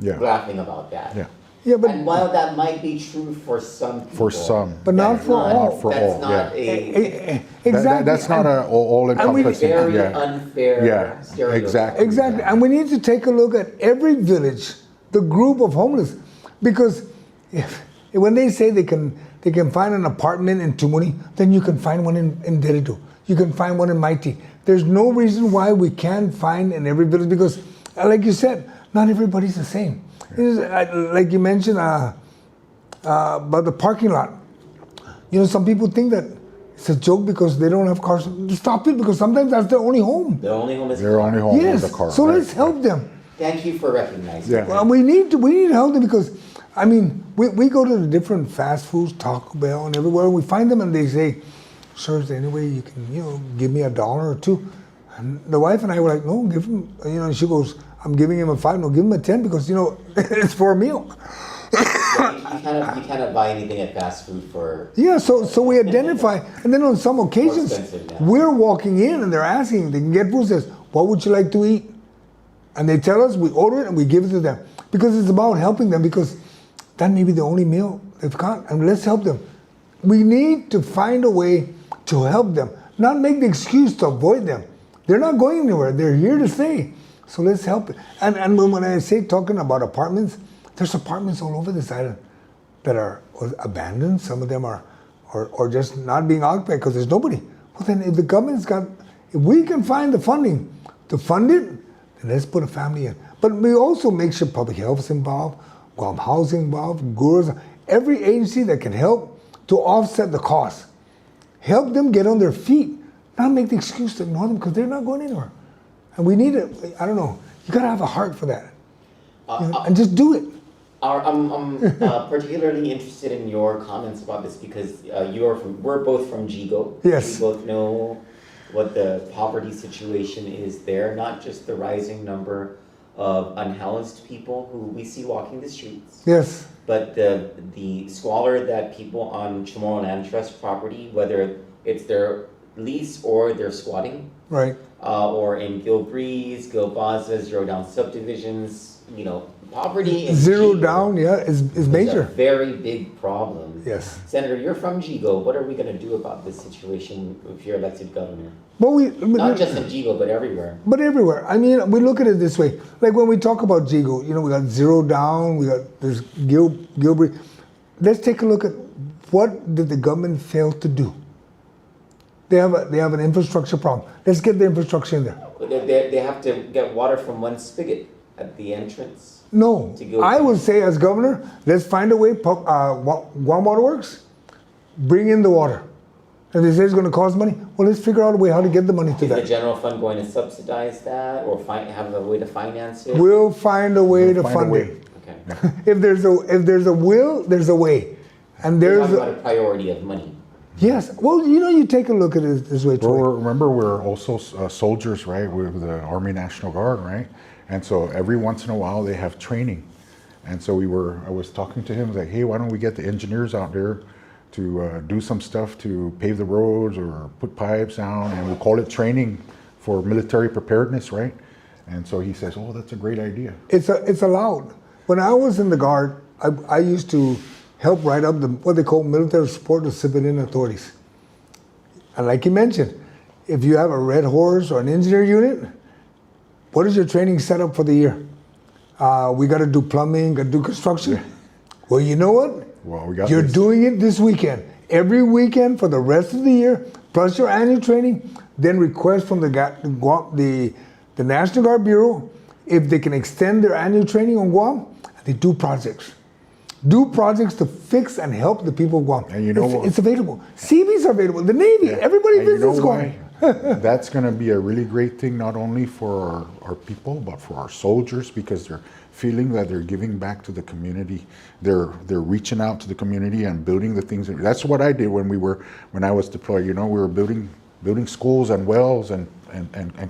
[SPEAKER 7] laughing about that.
[SPEAKER 14] Yeah.
[SPEAKER 13] Yeah, but
[SPEAKER 7] and while that might be true for some people,
[SPEAKER 14] for some,
[SPEAKER 13] but not for all.
[SPEAKER 14] Not for
[SPEAKER 7] that's
[SPEAKER 14] all.
[SPEAKER 7] Not
[SPEAKER 13] exactly.
[SPEAKER 14] That's not an all-encompassing.
[SPEAKER 7] Very unfair. Stereotype.
[SPEAKER 14] Exactly.
[SPEAKER 13] And we need to take a look at every village, the group of homeless, because when they say they they can find an apartment in Tumuni, then you can find one in Derido. You can find one in Maiti. There's no reason why we can't find in every village because, like you said, not everybody's the same. Like you mentioned about the parking lot. You know, some people think that it's a joke because they don't have cars. Stop it, because sometimes that's their only home.
[SPEAKER 7] Their only home is
[SPEAKER 14] their only home is the car.
[SPEAKER 13] So let's help them.
[SPEAKER 7] Thank you for recognizing.
[SPEAKER 14] Yeah.
[SPEAKER 13] Well, we need to help them because, I mean, we go to the different fast foods, Taco Bell and everywhere. We find them and they say, "Sir, is there any way you can, give me $1 or $2?" And the wife and I were like, "No, give him." And she goes, "I'm giving him a $5. No, give him a $10 because it's for a meal."
[SPEAKER 7] Yeah, you cannot buy anything at fast food for.
[SPEAKER 13] Yeah, so we identify, and then on some occasions we're walking in and they're asking. They can get food. Says, "What would you like to eat?" And they tell us. We order it and we give it to them because it's about helping them because that may be the only meal they've got, and let's help them. We need to find a way to help them, not make the excuse to avoid them. They're not going anywhere. They're here to stay. So let's help it. And when I say talking about apartments, there's apartments all over this island that are abandoned. Some of them are just not being occupied because there's nobody. Well, then if the government's if we can find the funding to fund it, then let's put a family in. But we also make sure public health is involved, Guam Housing involved, gurus, every agency that can help to offset the cost. Help them get on their feet, not make the excuse to ignore them because they're not going anywhere. And we need it. I don't know. You got to have a heart for that. And just do it.
[SPEAKER 7] I'm particularly interested in your comments about this because we're both from Jigo.
[SPEAKER 13] Yes.
[SPEAKER 7] We both know what the poverty situation is there, not just the rising number of unhoused people who we see walking the streets.
[SPEAKER 13] Yes.
[SPEAKER 7] But the squalor that people on Chamorro Land Trust property, whether it's their lease or they're squatting,
[SPEAKER 13] right,
[SPEAKER 7] or in Gil Breeze, Gil Baza, Zero Down subdivisions, poverty in
[SPEAKER 13] Zero
[SPEAKER 7] Jigo
[SPEAKER 13] Down, is major.
[SPEAKER 7] A very big problem.
[SPEAKER 13] Yes.
[SPEAKER 7] Senator, you're from Jigo. What are we going to do about this situation if you're elected governor?
[SPEAKER 13] Well,
[SPEAKER 7] not just in Jigo, but everywhere.
[SPEAKER 13] But everywhere. I mean, we look at it this way. Like when we talk about Jigo, we got Zero Down, there's Gilbert. Let's take a look at what did the government fail to do. They have an infrastructure problem. Let's get the infrastructure in there.
[SPEAKER 7] But they have to get water from one spigot at the entrance.
[SPEAKER 13] No, I would say as governor, let's find a way. Guam Water Works, bring in the water. If they say it's going to cost money, well, let's figure out a way how to get the money to that.
[SPEAKER 7] Is the general fund going to subsidize that, or have a way to finance it?
[SPEAKER 13] We'll find a way to fund it.
[SPEAKER 7] Okay.
[SPEAKER 13] If there's a will, there's a way, and there's
[SPEAKER 7] about a priority of money.
[SPEAKER 13] Yes. Well, you take a look at it this way, Troy.
[SPEAKER 14] Well, remember, we're also soldiers, right? We're the Army National Guard, right? And so every once in a while they have training. And so I was talking to him, like, hey, why don't we get the engineers out there to do some stuff to pave the roads or put pipes down, and we'll call it training for military preparedness, right? And so he says, oh, that's a great idea.
[SPEAKER 13] It's allowed. When I was in the Guard, I used to help write up what they call military support to civilian authorities. And like you mentioned, if you have a Red Horse or an engineer unit, what is your training set up for the year? We got to do plumbing, got to do construction. Yeah. Well, you know what?
[SPEAKER 14] Well,
[SPEAKER 13] You're doing it this weekend. Every weekend for the rest of the year, plus your annual training, then request from the National Guard Bureau if they can extend their annual training on Guam. They do projects. Do projects to fix and help the people of Guam.
[SPEAKER 14] And
[SPEAKER 13] it's available. CBs are available. The Navy, everybody visits Guam.
[SPEAKER 14] That's going to be a really great thing, not only for our people, but for our soldiers, because they're feeling that they're giving back to the community. They're reaching out to the community and building the things. That's what I did when I was deployed. We were building schools and wells and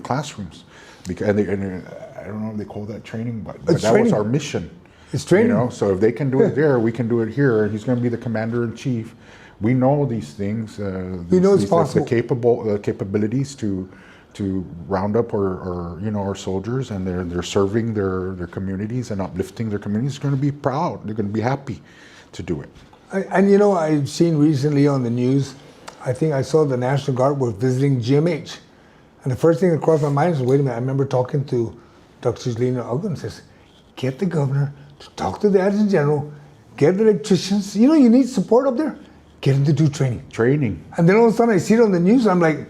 [SPEAKER 14] classrooms. Because I don't know if they call that training, but that was our mission.
[SPEAKER 13] It's training.
[SPEAKER 14] So if they can do it there, we can do it here. He's going to be the commander-in-chief. We know these things.
[SPEAKER 13] We know it's possible.
[SPEAKER 14] The capabilities to round up our soldiers, and they're serving their communities and uplifting their communities. They're going to be proud. They're going to be happy to do it.
[SPEAKER 13] I've seen recently on the news, I think I saw the National Guard was visiting GMH, and the first thing that crossed my mind is, wait a minute. I remember talking to Dr. Lena Ogden and says, get the governor to talk to the adjutant general, get the electricians. You need support up there. Get them to do training.
[SPEAKER 14] Training.
[SPEAKER 13] And then all of a sudden I see it on the news. I'm like,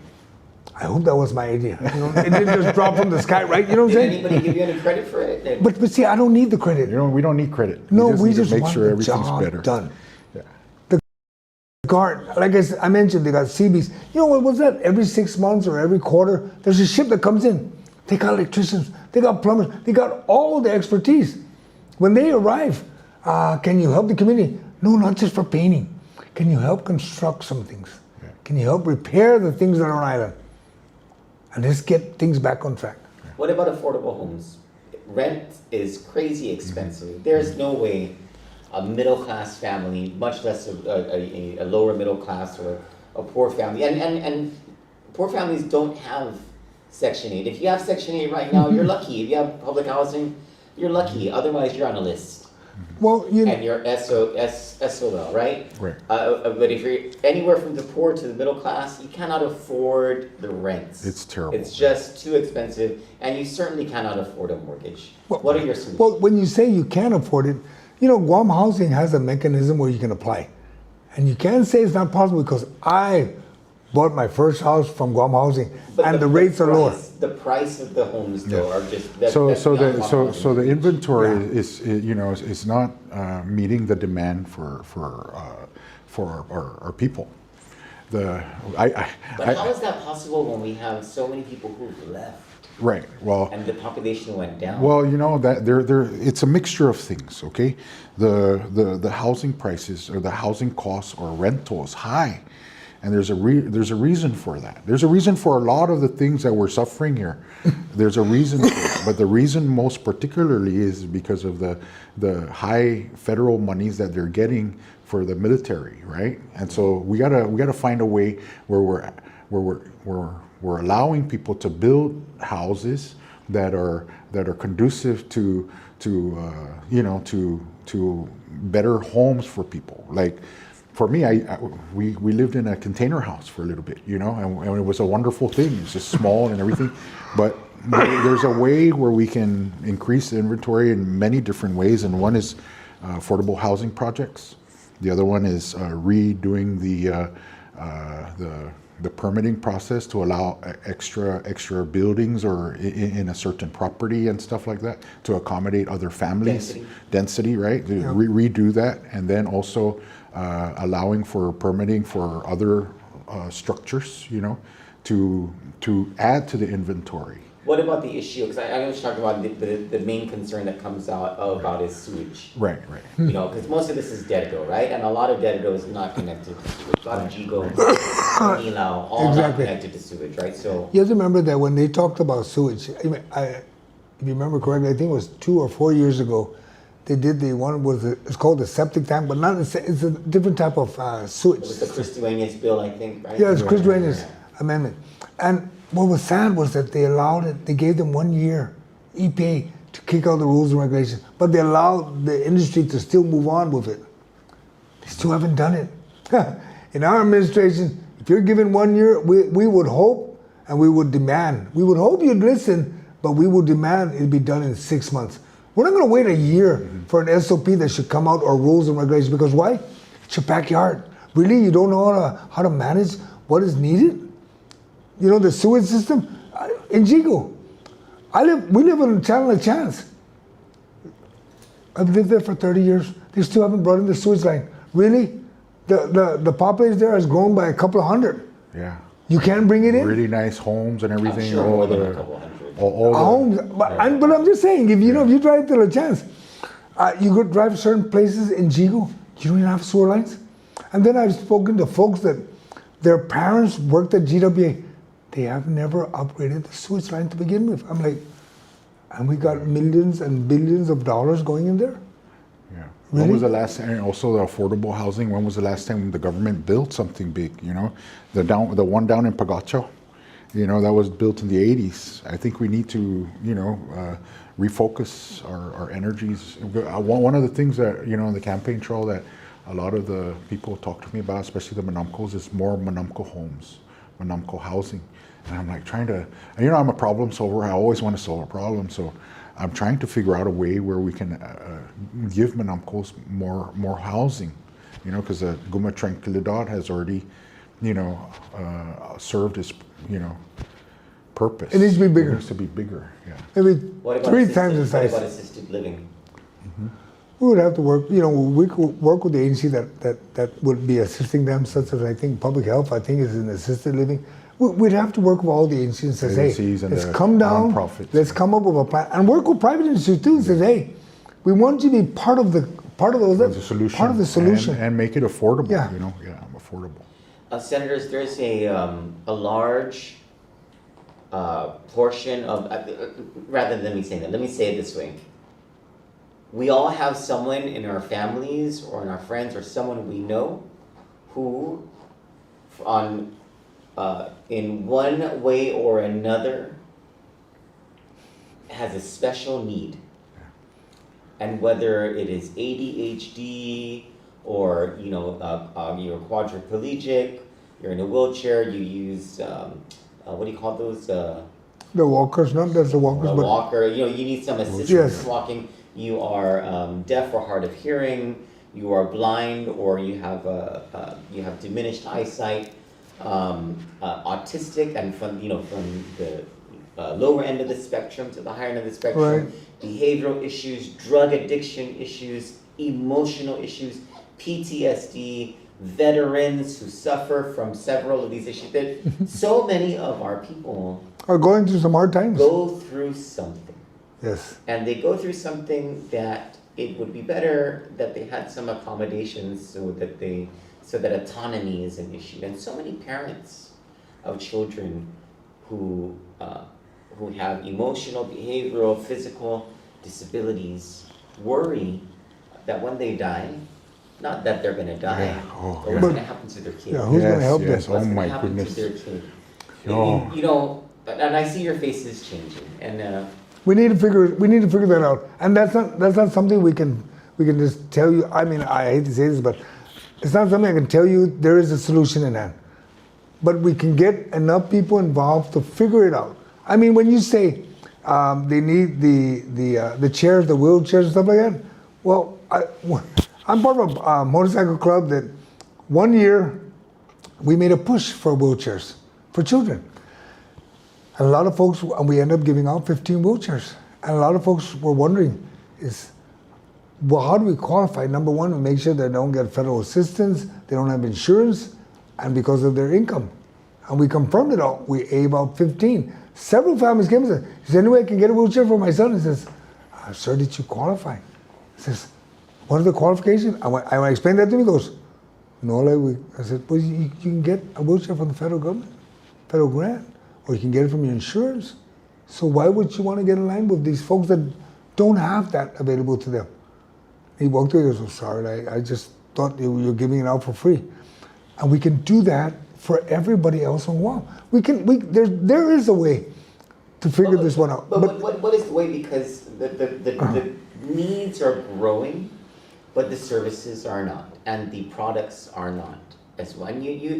[SPEAKER 13] I hope that was my idea. You know, it didn't just drop from the sky, right? You know what I'm saying?
[SPEAKER 7] Did anybody give you any credit for it?
[SPEAKER 13] But see, I don't need the credit.
[SPEAKER 14] You know, we don't need credit.
[SPEAKER 13] No,
[SPEAKER 14] we
[SPEAKER 13] just
[SPEAKER 14] need to make
[SPEAKER 13] want
[SPEAKER 14] sure
[SPEAKER 13] the
[SPEAKER 14] everything's
[SPEAKER 13] job
[SPEAKER 14] better.
[SPEAKER 13] done. Yeah. The guard, like I mentioned, they got Seabees. You know what was that? Every 6 months or every quarter, there's a ship that comes in. They got electricians, they got plumbers, they got all the expertise. When they arrive, can you help the community? No, not just for painting. Can you help construct some things? Yeah. Can you help repair the things that are on island? And let's get things back on track.
[SPEAKER 7] What about affordable homes? Rent is crazy expensive. There's no way a middle-class family, much less a lower middle class or a poor family, and poor families don't have Section 8. If you have Section 8 right now, you're lucky. If you have public housing, you're lucky. Otherwise, you're on a list.
[SPEAKER 13] Well,
[SPEAKER 7] and you're SOL, right?
[SPEAKER 14] Right.
[SPEAKER 7] But if you're anywhere from the poor to the middle class, you cannot afford the rents.
[SPEAKER 14] It's terrible.
[SPEAKER 7] It's just too expensive, and you certainly cannot afford a mortgage.
[SPEAKER 13] Well,
[SPEAKER 7] what are your solutions?
[SPEAKER 13] Well, when you say you can't afford it, you know, Guam Housing has a mechanism where you can apply. And you can't say it's not possible because I bought my first house from Guam Housing, and the rates are lower.
[SPEAKER 7] The price of the homes, though, are just
[SPEAKER 14] so the inventory is not meeting the demand for our people.
[SPEAKER 7] But how is that possible when we have so many people who've left?
[SPEAKER 14] Right. Well,
[SPEAKER 7] and the population went down.
[SPEAKER 14] Well, you know that it's a mixture of things. Okay, the housing prices or the housing costs or rental is high. And there's a reason for that. There's a reason for a lot of the things that we're suffering here. There's a reason for it. But the reason most particularly is because of the high federal monies that they're getting for the military, right? And so we gotta find a way where we're allowing people to build houses that are conducive to better homes for people. Like, for me, we lived in a container house for a little bit, you know, and it was a wonderful thing. It's just small and everything, but there's a way where we can increase the inventory in many different ways, and one is affordable housing projects. The other one is redoing the permitting process to allow extra buildings or in a certain property and stuff like that to accommodate other families. Density, right? Yeah. Redo that, and then also allowing for permitting for other structures, you know, to add to the inventory.
[SPEAKER 7] What about the issue? Because I was talking about the main concern that comes out about is sewage.
[SPEAKER 14] Right.
[SPEAKER 7] You know, because most of this is Deadgo, right? And a lot of Deadgo is not connected to sewage. A lot of Gigo, Nilau, all not connected to sewage, right? So
[SPEAKER 13] you have to remember that when they talked about sewage, if you remember correctly, I think it was 2 or 4 years ago, they did it's called the septic tank, but not it's a different type of sewage.
[SPEAKER 7] It was the Chris Duenas bill, I think, right?
[SPEAKER 13] Yeah, it's Chris Duenas amendment. And what was sad was that they allowed it, they gave them 1 year, EPA, to kick out the rules and regulations, but they allowed the industry to still move on with it. They still haven't done it. In our administration, if you're given 1 year, we would hope and we would demand. We would hope you'd listen, but we would demand it be done in 6 months. We're not going to wait a year for an SOP that should come out or rules and regulations, because why? It's your backyard. Really, you don't know how to manage what is needed? You know, the sewage system in Gigo. We live on Channel of Chance. I've lived there for 30 years. They still haven't brought in the sewage line. Really? The population there has grown by a couple of hundred.
[SPEAKER 14] Yeah.
[SPEAKER 13] You can't bring it in?
[SPEAKER 14] Really nice homes and everything.
[SPEAKER 7] I'm sure more than a couple hundred.
[SPEAKER 13] Homes, but I'm just saying, if you drive to La Chance, you could drive certain places in Gigo, you don't even have sewer lines. And then I've spoken to folks that their parents worked at GWA. They have never upgraded the sewage line to begin with. I'm like, and we got millions and billions of dollars going in there?
[SPEAKER 14] Yeah.
[SPEAKER 13] Really?
[SPEAKER 14] When was the last time, also the affordable housing, when was the last time the government built something big, you know? The one down in Pagacho, you know, that was built in the 80s. I think we need to, you know, refocus our energies. One of the things that, you know, in the campaign trail that a lot of the people talk to me about, especially the Manamcos, is more Manamco homes, Manamco housing. And I'm like trying to, you know, I'm a problem solver. I always want to solve a problem. So I'm trying to figure out a way where we can give Manamcos more housing. you know, because the Guma Tranquilidad has already, you know, served its, you know, purpose.
[SPEAKER 13] It needs to be bigger.
[SPEAKER 14] It needs to be bigger, yeah.
[SPEAKER 13] Maybe
[SPEAKER 7] What about
[SPEAKER 13] 3 times the
[SPEAKER 7] What
[SPEAKER 13] size.
[SPEAKER 7] about assisted living?
[SPEAKER 13] We would have to work, you know, we could work with the agency that would be assisting them, such as I think public health, I think is in assisted living. We'd have to work with all the agencies and say, hey, let's come down, let's come up with a plan, and work with private industry too, and say, hey, we want you to be part of the
[SPEAKER 14] solution.
[SPEAKER 13] Part of the solution.
[SPEAKER 14] And make it affordable,
[SPEAKER 13] Yeah.
[SPEAKER 14] you know, affordable.
[SPEAKER 7] Senators, there's a large portion of, rather than me saying that, let me say it this way. We all have someone in our families or in our friends or someone we know who, in one way or another, has a special need. And whether it is ADHD or, you know, you're quadriplegic, you're in a wheelchair, you use, what do you call those?
[SPEAKER 13] The walkers, not just the walkers,
[SPEAKER 7] The
[SPEAKER 13] but
[SPEAKER 7] walker, you know, you need some assistance
[SPEAKER 13] Yes.
[SPEAKER 7] walking. You are deaf or hard of hearing. You are blind, or you have diminished eyesight. Autistic, and from the lower end of the spectrum to the higher end of the spectrum.
[SPEAKER 13] Right.
[SPEAKER 7] Behavioral issues, drug addiction issues, emotional issues, PTSD. Veterans who suffer from several of these issues. That so many of our people
[SPEAKER 13] are going through some hard times.
[SPEAKER 7] Go through something.
[SPEAKER 13] Yes.
[SPEAKER 7] And they go through something that it would be better that they had some accommodations so that autonomy is an issue. And so many parents of children who have emotional, behavioral, physical disabilities worry that when they die, not that they're going to die, but what's going to happen to their kid.
[SPEAKER 13] Yeah, who's going to help them?
[SPEAKER 7] What's going to happen to their kid? You know, and I see your faces changing, and
[SPEAKER 13] we need to figure that out, and that's not something we can just tell you. I mean, I hate to say this, but it's not something I can tell you. There is a solution in hand, but we can get enough people involved to figure it out. I mean, when you say they need the chairs, the wheelchairs, and stuff like that, well, I'm part of a motorcycle club that one year we made a push for wheelchairs for children. And a lot of folks, and we ended up giving out 15 wheelchairs. And a lot of folks were wondering, how do we qualify? Number one, we make sure they don't get federal assistance, they don't have insurance, and because of their income. And we confirmed it all. We gave out 15. Several families came and said, is there any way I can get a wheelchair for my son? He says, sir, did you qualify? He says, what are the qualifications? And when I explained that to him, he goes, no, I said, well, you can get a wheelchair from the federal government, federal grant, or you can get it from your insurance. So why would you want to get in line with these folks that don't have that available to them? He walked away, he goes, oh, sorry, I just thought you were giving it out for free. And we can do that for everybody else on Guam. There is a way to figure this one out.
[SPEAKER 7] But what is the way? Because the needs are growing, but the services are not, and the products are not as well. And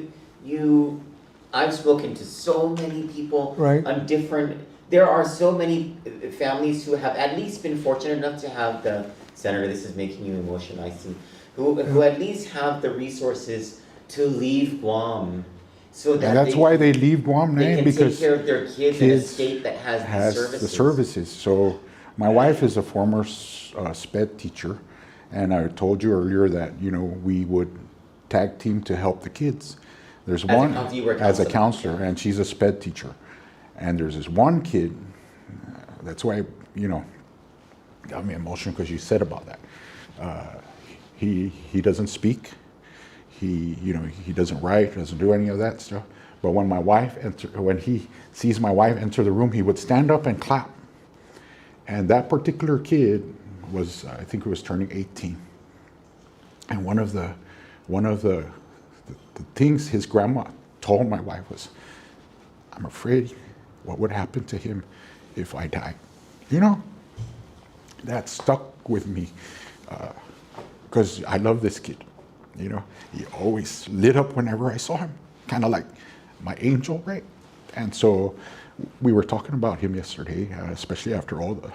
[SPEAKER 7] I've spoken to so many people on different. There are so many families who have at least been fortunate enough to have the Senator. This is making you emotional, I see. Who at least have the resources to leave Guam, so that
[SPEAKER 14] and that's why they leave Guam,
[SPEAKER 7] they can
[SPEAKER 14] because
[SPEAKER 7] take care of their kids in a state that has
[SPEAKER 14] the services. So my wife is a former SPED teacher, and I told you earlier that we would tag team to help the kids. There's one as a counselor, and she's a SPED teacher, and there's this one kid. That's why got me emotional because you said about that. He doesn't speak. He doesn't write, doesn't do any of that stuff. But when he sees my wife enter the room, he would stand up and clap. And that particular kid was, I think he was turning 18. And one of the things his grandma told my wife was, I'm afraid what would happen to him if I died. That stuck with me because I love this kid. He always lit up whenever I saw him, kind of like my angel, right? And so we were talking about him yesterday, especially after all the,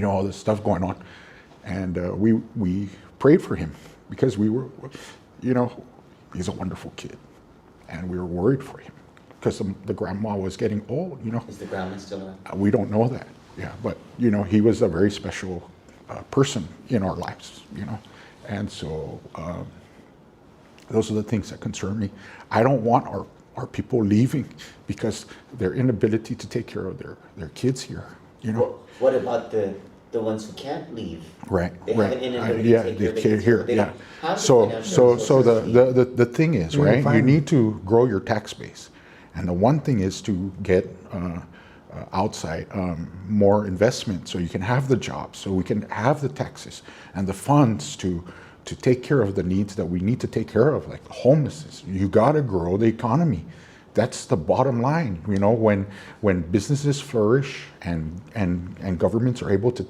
[SPEAKER 14] all this stuff going on, and we prayed for him, because we were, you know, he's a wonderful kid, and we were worried for him because the grandma was getting old, you know.
[SPEAKER 7] Is the grandma still around?
[SPEAKER 14] We don't know that, yeah, but you know, he was a very special person in our lives, you know, and so those are the things that concern me. I don't want our people leaving because their inability to take care of their kids here, you know.
[SPEAKER 7] Well, what about the ones who can't leave?
[SPEAKER 14] Right,
[SPEAKER 7] They
[SPEAKER 14] right.
[SPEAKER 7] have an inability
[SPEAKER 14] Yeah,
[SPEAKER 7] to take
[SPEAKER 14] they
[SPEAKER 7] care of
[SPEAKER 14] can't here,
[SPEAKER 7] they
[SPEAKER 14] yeah.
[SPEAKER 7] don't have the
[SPEAKER 14] So
[SPEAKER 7] financial resources.
[SPEAKER 14] the thing is, right, you need to grow your tax base. And the one thing is to get outside more investment so you can have the jobs, so we can have the taxes and the funds to take care of the needs that we need to take care of, like homelessness. You gotta grow the economy. That's the bottom line. You know, when businesses flourish and governments are able to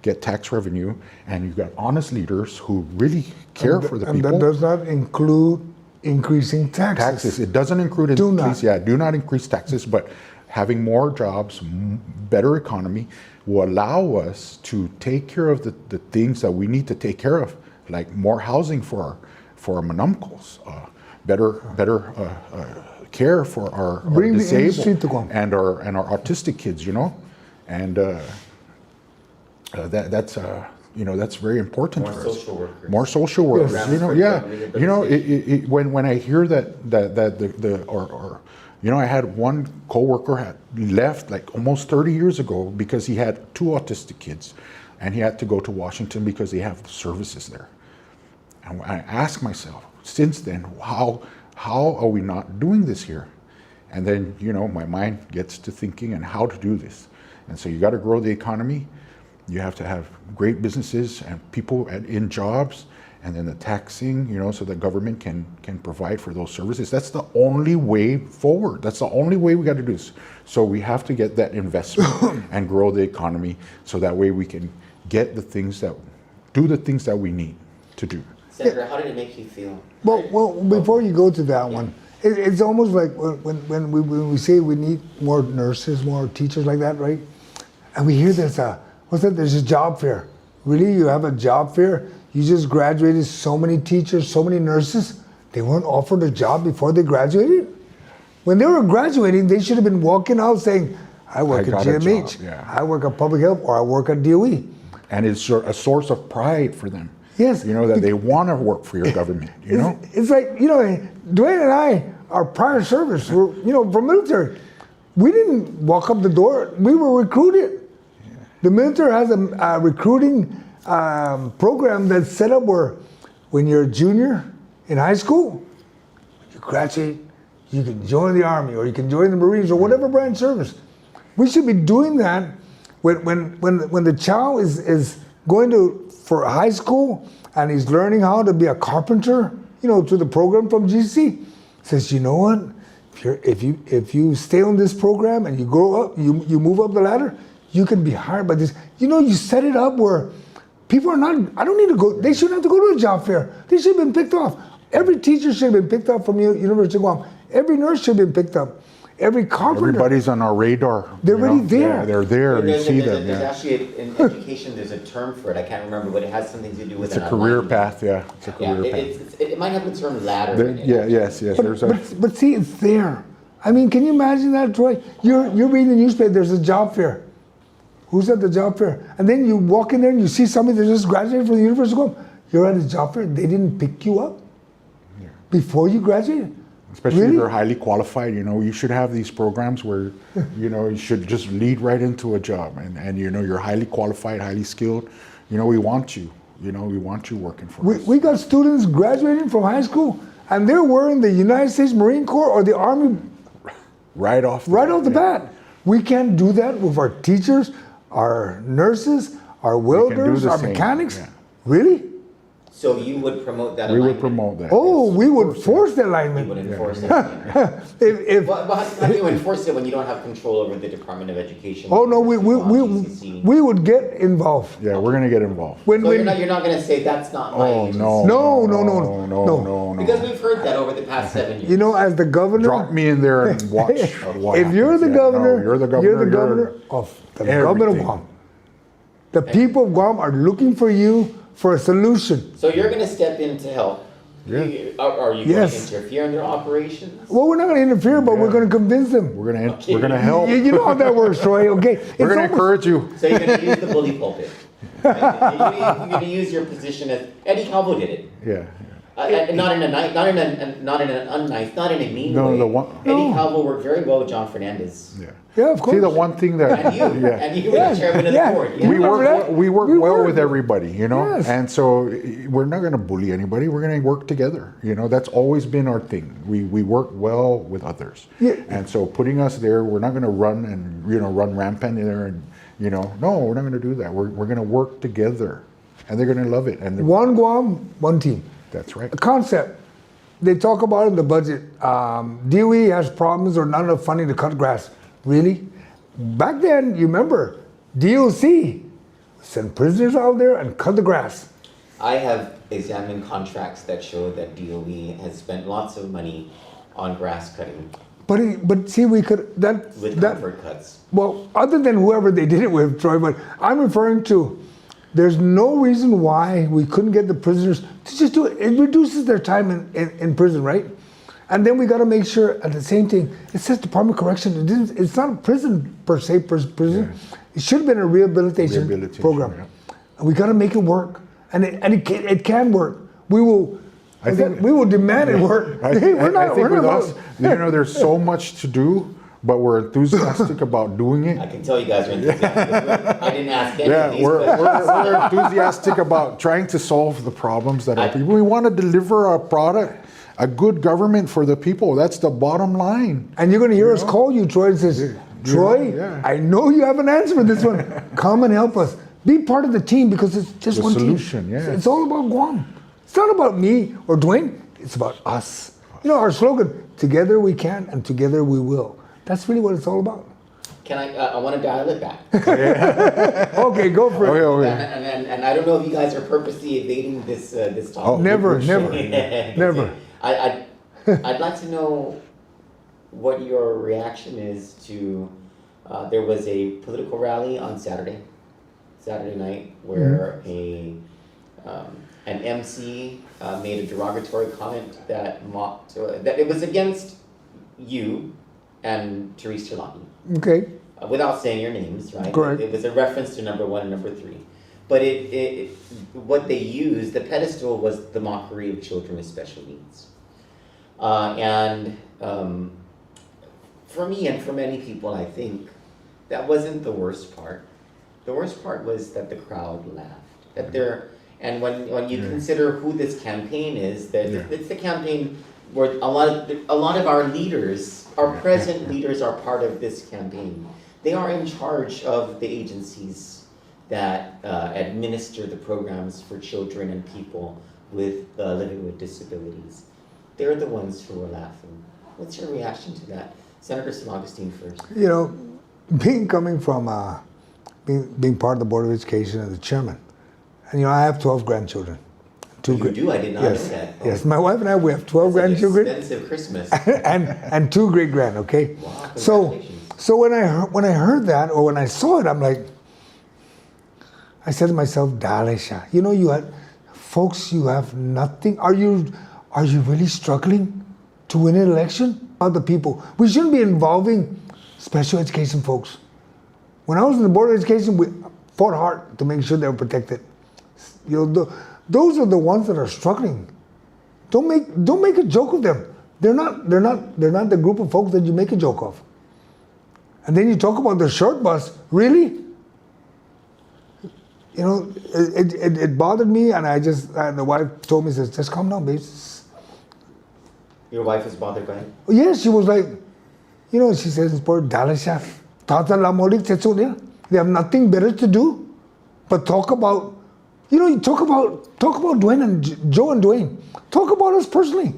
[SPEAKER 14] get tax revenue, and you've got honest leaders who really care for the people.
[SPEAKER 13] And that does not include increasing taxes.
[SPEAKER 14] Taxes. It doesn't include
[SPEAKER 13] Do not.
[SPEAKER 14] Yeah, do not increase taxes, but having more jobs, better economy will allow us to take care of the things that we need to take care of, like more housing for our manumcos, better care for our
[SPEAKER 13] Bring the industry
[SPEAKER 14] disabled
[SPEAKER 13] to Guam.
[SPEAKER 14] and our autistic kids, you know, and that's you know, that's very important
[SPEAKER 7] More
[SPEAKER 14] for us.
[SPEAKER 7] social workers.
[SPEAKER 14] More social workers,
[SPEAKER 7] Yes.
[SPEAKER 14] you know, yeah, you know, when I hear that you know, I had one coworker had left like almost 30 years ago because he had 2 autistic kids, and he had to go to Washington because they have services there. And I asked myself, since then, how are we not doing this here? And then, you know, my mind gets to thinking and how to do this. And so you got to grow the economy. You have to have great businesses and people in jobs, and then the taxing, you know, so the government can provide for those services. That's the only way forward. That's the only way we got to do this. So we have to get that investment and grow the economy, so that way we can get the things that we need to do.
[SPEAKER 7] Senator, how did it make you feel?
[SPEAKER 13] Well, before you go to that one, it's almost like when we say we need more nurses, more teachers like that, right? And we hear there's a job fair. Really, you have a job fair? You just graduated so many teachers, so many nurses. They weren't offered a job before they graduated? When they were graduating, they should have been walking out saying, I work at GMH, I work at Public Health, or I work at DOE.
[SPEAKER 14] And it's a source of pride for them.
[SPEAKER 13] Yes.
[SPEAKER 14] You know, that they want to work for your government, you know?
[SPEAKER 13] It's like, you know, Dwayne and I, our prior service, were, you know, from military. We didn't walk up the door. We were recruited. Yeah. The military has a recruiting program that's set up where when you're a junior in high school, you graduate, you can join the Army, or you can join the Marines, or whatever branch service. We should be doing that when the child is going for high school and he's learning how to be a carpenter, you know, through the program from GC. Says, you know what? If you stay on this program and you grow up, you move up the ladder, you can be hired by this. You know, you set it up where people are not, I don't need to go, they shouldn't have to go to a job fair. They should have been picked off. Every teacher should have been picked up from University of Guam. Every nurse should have been picked up. Every carpenter.
[SPEAKER 14] Everybody's on our radar.
[SPEAKER 13] They're already there.
[SPEAKER 14] Yeah, they're there. You see them.
[SPEAKER 7] There's actually, in education, there's a term for it. I can't remember, but it has something to do with
[SPEAKER 14] it's a career path, yeah. It's a career path.
[SPEAKER 7] It might have the term ladder.
[SPEAKER 14] Yes.
[SPEAKER 13] But see, it's there. I mean, can you imagine that, Troy? You're reading the newspaper, there's a job fair. Who's at the job fair? And then you walk in there and you see somebody that just graduated from the University of Guam. You're at a job fair, they didn't pick you up before you graduated.
[SPEAKER 14] Especially if they're highly qualified, you know, you should have these programs where, you know, you should just lead right into a job, and you know, you're highly qualified, highly skilled. You know, we want you. You know, we want you working for us.
[SPEAKER 13] We got students graduating from high school, and they're wearing the United States Marine Corps or the Army
[SPEAKER 14] right off
[SPEAKER 13] the bat. We can't do that with our teachers, our nurses, our welders, our mechanics. Yeah. Really?
[SPEAKER 7] So you would promote that
[SPEAKER 14] alignment?
[SPEAKER 7] We
[SPEAKER 14] would promote that.
[SPEAKER 13] Oh, yes. We would force the alignment.
[SPEAKER 7] You would enforce it. How do you enforce it when you don't have control over the Department of Education?
[SPEAKER 13] Oh no, we would get involved.
[SPEAKER 14] Yeah, we're gonna get involved.
[SPEAKER 7] You're not gonna say that's not my agency.
[SPEAKER 13] No.
[SPEAKER 7] Because we've heard that over the past 7 years.
[SPEAKER 13] You know, as the governor,
[SPEAKER 14] drop me in there and watch.
[SPEAKER 13] If you're the governor, you're the governor of the government of Guam. The people of Guam are looking for you for a solution.
[SPEAKER 7] So you're going to step in to help.
[SPEAKER 14] Yeah.
[SPEAKER 7] Are you going to interfere in their operations?
[SPEAKER 13] Well, we're not going to interfere, but we're going to convince them.
[SPEAKER 14] We're going to help.
[SPEAKER 13] You know how that works, Troy. Okay.
[SPEAKER 14] We're going to encourage you.
[SPEAKER 7] So you're going to use the bully pulpit. Right? You're going to use your position as Eddie Calvo did it.
[SPEAKER 14] Yeah.
[SPEAKER 7] Not in a mean way. Eddie Calvo worked very well with John Fernandez.
[SPEAKER 14] Yeah.
[SPEAKER 13] Yeah, of course.
[SPEAKER 14] See, the one thing that
[SPEAKER 7] and you were the chairman of the board. Yeah.
[SPEAKER 14] We work well with everybody, you know, and so we're not going to bully anybody. We're going to work together. You know, that's always been our thing. We work well with others, and so putting us there, we're not going to run and run rampant in there, and no, we're not going to do that. We're going to work together, and they're going to love it. And
[SPEAKER 13] one Guam, one team.
[SPEAKER 14] That's right.
[SPEAKER 13] A concept. They talk about in the budget. DOE has problems or not enough funding to cut grass. Really? Back then, you remember, DOC sent prisoners out there and cut the grass.
[SPEAKER 7] I have examined contracts that show that DOE has spent lots of money on grass cutting.
[SPEAKER 13] But see, we could
[SPEAKER 7] with comfort cuts.
[SPEAKER 13] Well, other than whoever they did it with, Troy. But I'm referring to. There's no reason why we couldn't get the prisoners to just do it. It reduces their time in prison, right? And then we got to make sure at the same thing, it says Department of Correction. It's not a prison per se, prison. Yeah. It should have been a rehabilitation program. Yeah. And we got to make it work. And it can work. We will demand it work.
[SPEAKER 14] I think with us, there's so much to do, but we're enthusiastic about doing it.
[SPEAKER 7] I can tell you guys are enthusiastic. I didn't ask any of these
[SPEAKER 14] we're enthusiastic about trying to solve the problems that are people. We want to deliver a product, a good government for the people. That's the bottom line.
[SPEAKER 13] And you're going to hear us call you, Troy, and says, Troy, I know you have an answer for this one. Come and help us. Be part of the team because it's just
[SPEAKER 14] the
[SPEAKER 13] one
[SPEAKER 14] solution,
[SPEAKER 13] team.
[SPEAKER 14] Yeah.
[SPEAKER 13] It's all about Guam. It's not about me or Dwayne. It's about us. Our slogan, together we can and together we will. That's really what it's all about.
[SPEAKER 7] Can I want to dial it back.
[SPEAKER 13] Okay, go for it.
[SPEAKER 14] Okay.
[SPEAKER 7] And I don't know if you guys are purposely evading this topic.
[SPEAKER 13] Oh, never.
[SPEAKER 7] I'd like to know what your reaction is to, there was a political rally on Saturday night, where an MC made a derogatory comment that mocked, that it was against you and Therese Terlahi.
[SPEAKER 13] Okay.
[SPEAKER 7] Without saying your names, right?
[SPEAKER 13] Correct.
[SPEAKER 7] It was a reference to number 1 and number 3. But what they used, the pedestal was the mockery of children with special needs. For me and for many people, I think that wasn't the worst part. The worst part was that the crowd laughed. And when you consider who this campaign is, it's the campaign where a lot of our leaders, our present leaders, are part of this campaign. They are in charge of the agencies that administer the programs for children and people with living with disabilities. They're the ones who are laughing. What's your reaction to that? Senator San Agustin first.
[SPEAKER 13] Coming from being part of the Board of Education and the chairman, and I have 12 grandchildren.
[SPEAKER 7] You do? I did not know that.
[SPEAKER 13] Yes, my wife and I, we have 12 grandchildren.
[SPEAKER 7] Expensive Christmas.
[SPEAKER 13] and 2 great grand. Okay.
[SPEAKER 7] Wow,
[SPEAKER 13] so when I heard that, or when I saw it, I said to myself, Dalesha, you had folks, you have nothing. Are you really struggling to win an election? Other people. We shouldn't be involving special education folks. When I was in the Board of Education, we fought hard to make sure they were protected. Those are the ones that are struggling. Don't make a joke of them. They're not the group of folks that you make a joke of. And then you talk about the short bus. Really? It bothered me, and the wife told me, says, just calm down, babe.
[SPEAKER 7] Your wife is bothered by it?
[SPEAKER 13] Yes, she was like, she says, poor Dalesha, they have nothing better to do but talk about, talk about Dwayne and Joe and Dwayne. Talk about us personally.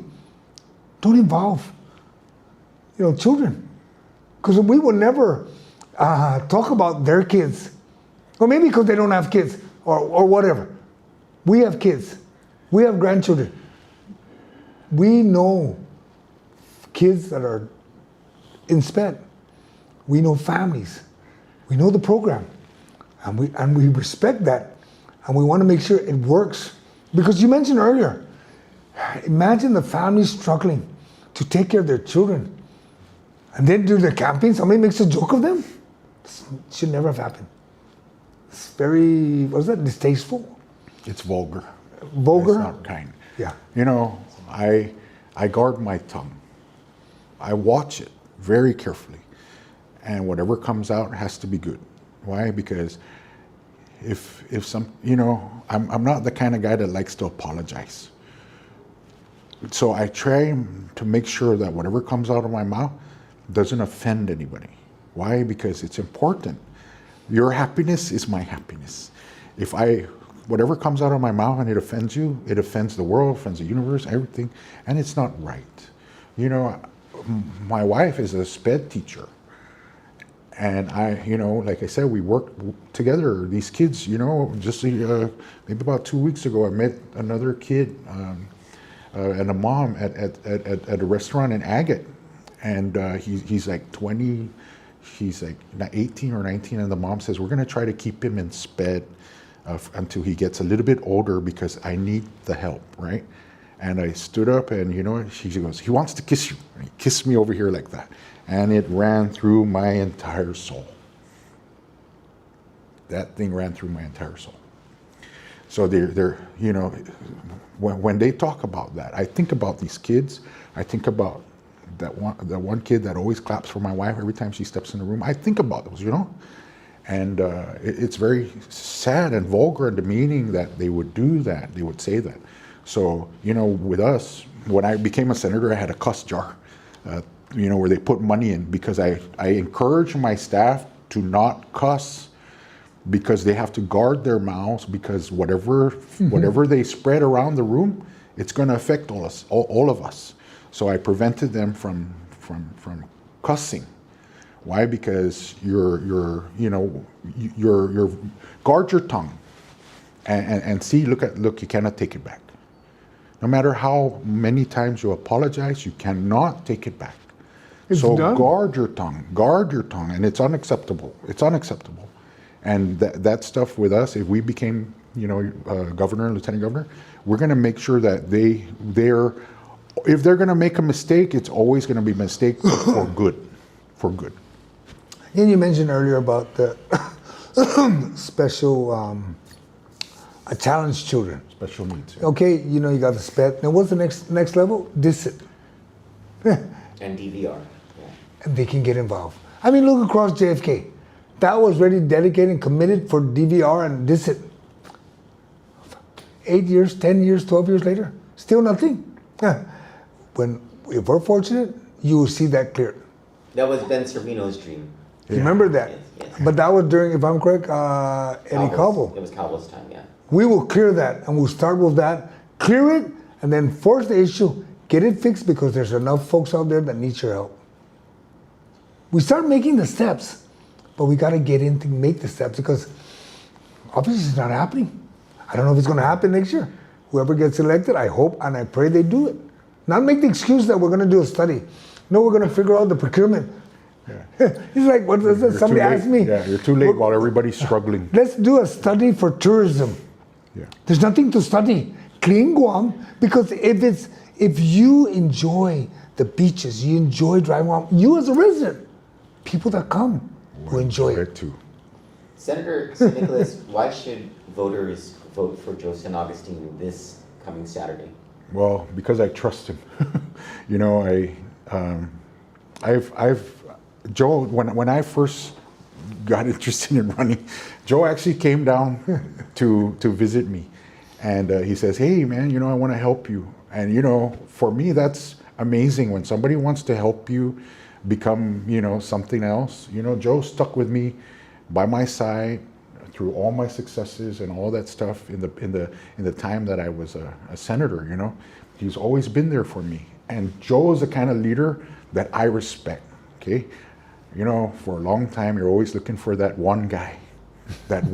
[SPEAKER 13] Don't involve, children. Because we will never talk about their kids. Or maybe because they don't have kids or whatever. We have kids. We have grandchildren. We know kids that are in SPED. We know families. We know the program. And we respect that. And we want to make sure it works. Because you mentioned earlier, imagine the families struggling to take care of their children. And then during the campaign, somebody makes a joke of them. This should never have happened. It's very, what is that, distasteful?
[SPEAKER 14] It's vulgar.
[SPEAKER 13] Vulgar?
[SPEAKER 14] It's not kind.
[SPEAKER 13] Yeah.
[SPEAKER 14] You know, I guard my tongue. I watch it very carefully. And whatever comes out has to be good. Why? Because if some, you know, I'm not the kind of guy that likes to apologize. So I try to make sure that whatever comes out of my mouth doesn't offend anybody. Why? Because it's important. Your happiness is my happiness. If whatever comes out of my mouth and it offends you, it offends the world, offends the universe, everything, and it's not right. You know, my wife is a SPED teacher. And you know, like I said, we work together. These kids, you know, just maybe about 2 weeks ago, I met another kid and a mom at a restaurant in Agate. And he's like 20, he's like 18 or 19, and the mom says, we're gonna try to keep him in SPED until he gets a little bit older because I need the help, right? And I stood up and, you know, she goes, he wants to kiss you. And he kissed me over here like that. And it ran through my entire soul. That thing ran through my entire soul. So they're you know, when they talk about that, I think about these kids. I think about that one kid that always claps for my wife every time she steps in the room. I think about those, you know? And it's very sad and vulgar and demeaning that they would do that, they would say that. So, you know, with us, when I became a senator, I had a cuss jar, you know, where they put money in, because I encourage my staff to not cuss, because they have to guard their mouths, because whatever they spread around the room, it's going to affect all of us. So I prevented them from cussing. Why? Because you're guard your tongue, and see, look, you cannot take it back. No matter how many times you apologize, you cannot take it back. So guard your tongue, and it's unacceptable. It's unacceptable. And that stuff with us, if we became, you know, governor and lieutenant governor, we're going to make sure that if they're going to make a mistake, it's always going to be a mistake for good, And
[SPEAKER 13] you mentioned earlier about the special challenged children.
[SPEAKER 14] Special needs.
[SPEAKER 13] Yeah. Okay, you know, you got the SPED. Now what's the next level? DISIT.
[SPEAKER 7] And DVR. Yeah.
[SPEAKER 13] And they can get involved. I mean, look across JFK. That was really dedicated and committed for DVR and DISIT. 8 years, 10 years, 12 years later, still nothing. If we're fortunate, you will see that clear.
[SPEAKER 7] That was Ben Servino's dream.
[SPEAKER 13] You remember that?
[SPEAKER 7] Yes.
[SPEAKER 13] But that was during, if I'm correct, Eddie Cabo.
[SPEAKER 7] It was Cabo's time, yeah.
[SPEAKER 13] We will clear that, and we'll start with that, clear it, and then force the issue, get it fixed, because there's enough folks out there that need your help. We start making the steps, but we got to get in to make the steps, because obviously it's not happening. I don't know if it's going to happen next year. Whoever gets elected, I hope and I pray they do it. Not make the excuse that we're going to do a study. No, we're going to figure out the procurement. Yeah. It's like, what was it? Somebody asked me.
[SPEAKER 14] Yeah, you're too late while everybody's struggling.
[SPEAKER 13] Let's do a study for tourism.
[SPEAKER 14] Yeah.
[SPEAKER 13] There's nothing to study. Clean Guam, because if you enjoy the beaches, you enjoy driving Guam, you as a resident, people that come will enjoy it
[SPEAKER 14] too.
[SPEAKER 7] Senator Nicolas, why should voters vote for Joe San Agustin this coming Saturday?
[SPEAKER 14] Well, because I trust him. You know, Joe, when I first got interested in running, Joe actually came down to visit me, and he says, "Hey, man, you know, I want to help you." And you know, for me, that's amazing when somebody wants to help you become, you know, something else. You know, Joe stuck with me by my side through all my successes and all that stuff in the time that I was a senator. You know, he's always been there for me. And Joe is the kind of leader that I respect. Okay, you know, for a long time, you're always looking for that one guy that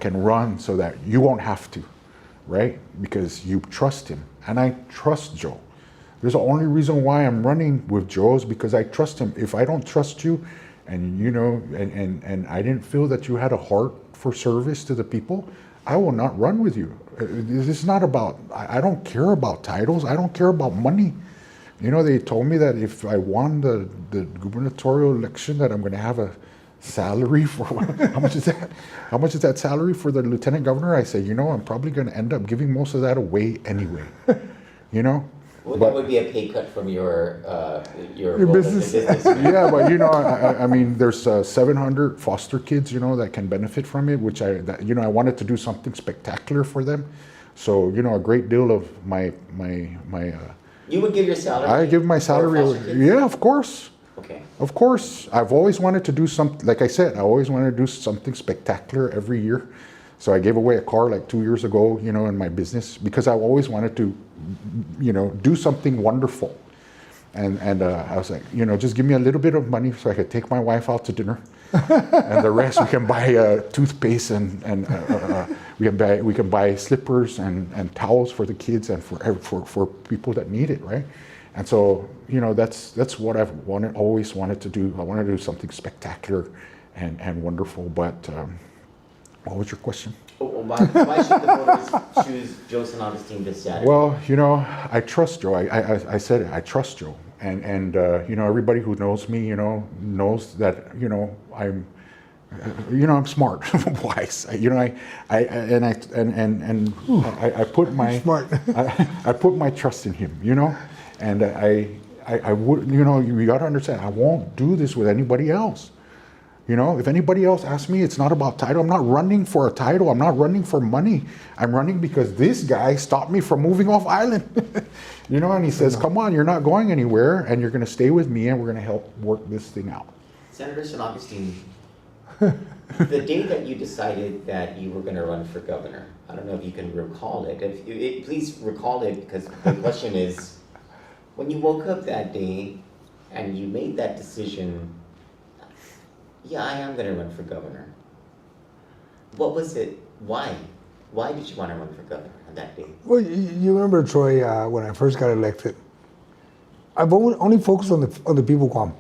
[SPEAKER 14] can run so that you won't have to, right? Because you trust him, and I trust Joe. There's the only reason why I'm running with Joe is because I trust him. If I don't trust you, and and I didn't feel that you had a heart for service to the people, I will not run with you. This is not about, I don't care about titles. I don't care about money. They told me that if I won the gubernatorial election, that I'm going to have a salary for, how much is that? How much is that salary for the lieutenant governor? I say, I'm probably going to end up giving most of that away anyway.
[SPEAKER 7] Well, that would be a pay cut from your
[SPEAKER 13] business.
[SPEAKER 14] Yeah, but I mean, there's 700 foster kids, that can benefit from it, which I wanted to do something spectacular for them. So, a great deal of my.
[SPEAKER 7] You would give your salary?
[SPEAKER 14] I give my salary. Yeah, of course.
[SPEAKER 7] Okay.
[SPEAKER 14] Of course. I've always wanted to do something, like I said, I always wanted to do something spectacular every year. So I gave away a car like 2 years ago, in my business, because I always wanted to, do something wonderful. And I was like, just give me a little bit of money so I could take my wife out to dinner. And the rest we can buy toothpaste and we can buy slippers and towels for the kids and for people that need it, right? And so, that's what I've always wanted to do. I wanted to do something spectacular and wonderful. But what was your question?
[SPEAKER 7] Why should the voters choose Joe San Agustin this Saturday?
[SPEAKER 14] Well, I trust Joe. I said it. I trust Joe, and everybody who knows me, knows that I'm smart, wise. I put my
[SPEAKER 13] smart.
[SPEAKER 14] I put my trust in him, and I would, you got to understand. I won't do this with anybody else. If anybody else asks me, it's not about title. I'm not running for a title. I'm not running for money. I'm running because this guy stopped me from moving off island. And he says, come on, you're not going anywhere, and you're going to stay with me, and we're going to help work this thing out.
[SPEAKER 7] Senator San Agustin, the day that you decided that you were going to run for governor, I don't know if you can recall it. Please recall it, because the question is, when you woke up that day and you made that decision, yeah, I am going to run for governor. What was it? Why? Why did you want to run for governor on that day?
[SPEAKER 13] Well, you remember, Troy, when I first got elected, I've only focused on the people of Guam.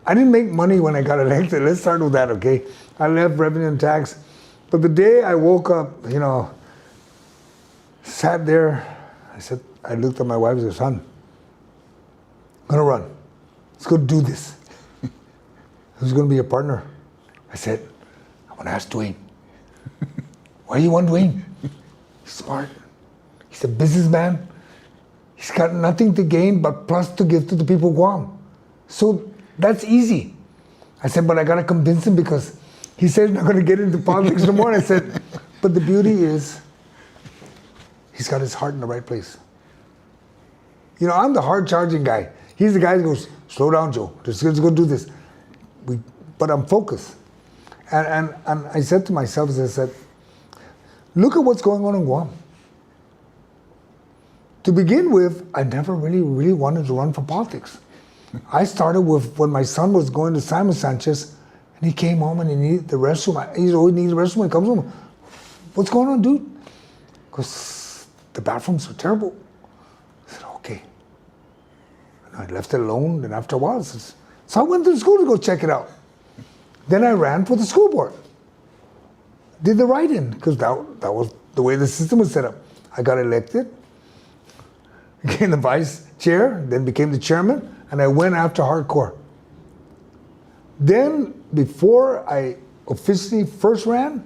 [SPEAKER 13] I didn't make money when I got elected. Let's start with that, okay? I left revenue and tax. But the day I woke up, sat there, I looked at my wife and said, son, I'm going to run. Let's go do this. Who's going to be your partner? I said, I'm going to ask Dwayne. Why do you want Dwayne? He's smart. He's a businessman. He's got nothing to gain but plus to give to the people of Guam. So that's easy. I said, but I got to convince him because he said he's not going to get into politics no more. And I said, but the beauty is he's got his heart in the right place. I'm the hard-charging guy. He's the guy that goes, slow down, Joe. Let's go do this. But I'm focused. And I said to myself, as I said, look at what's going on in Guam. To begin with, I never really wanted to run for politics. I started with when my son was going to Simon Sanchez, and he came home and he needed the restroom. He always needs the restroom when he comes home. What's going on, dude? Because the bathrooms are terrible. I said, okay. And I left it alone, and after a while, so I went to the school to go check it out. Then I ran for the school board. Did the write-in, because that was the way the system was set up. I got elected, became the vice chair, then became the chairman, and I went after hardcore. Then, before I officially first ran,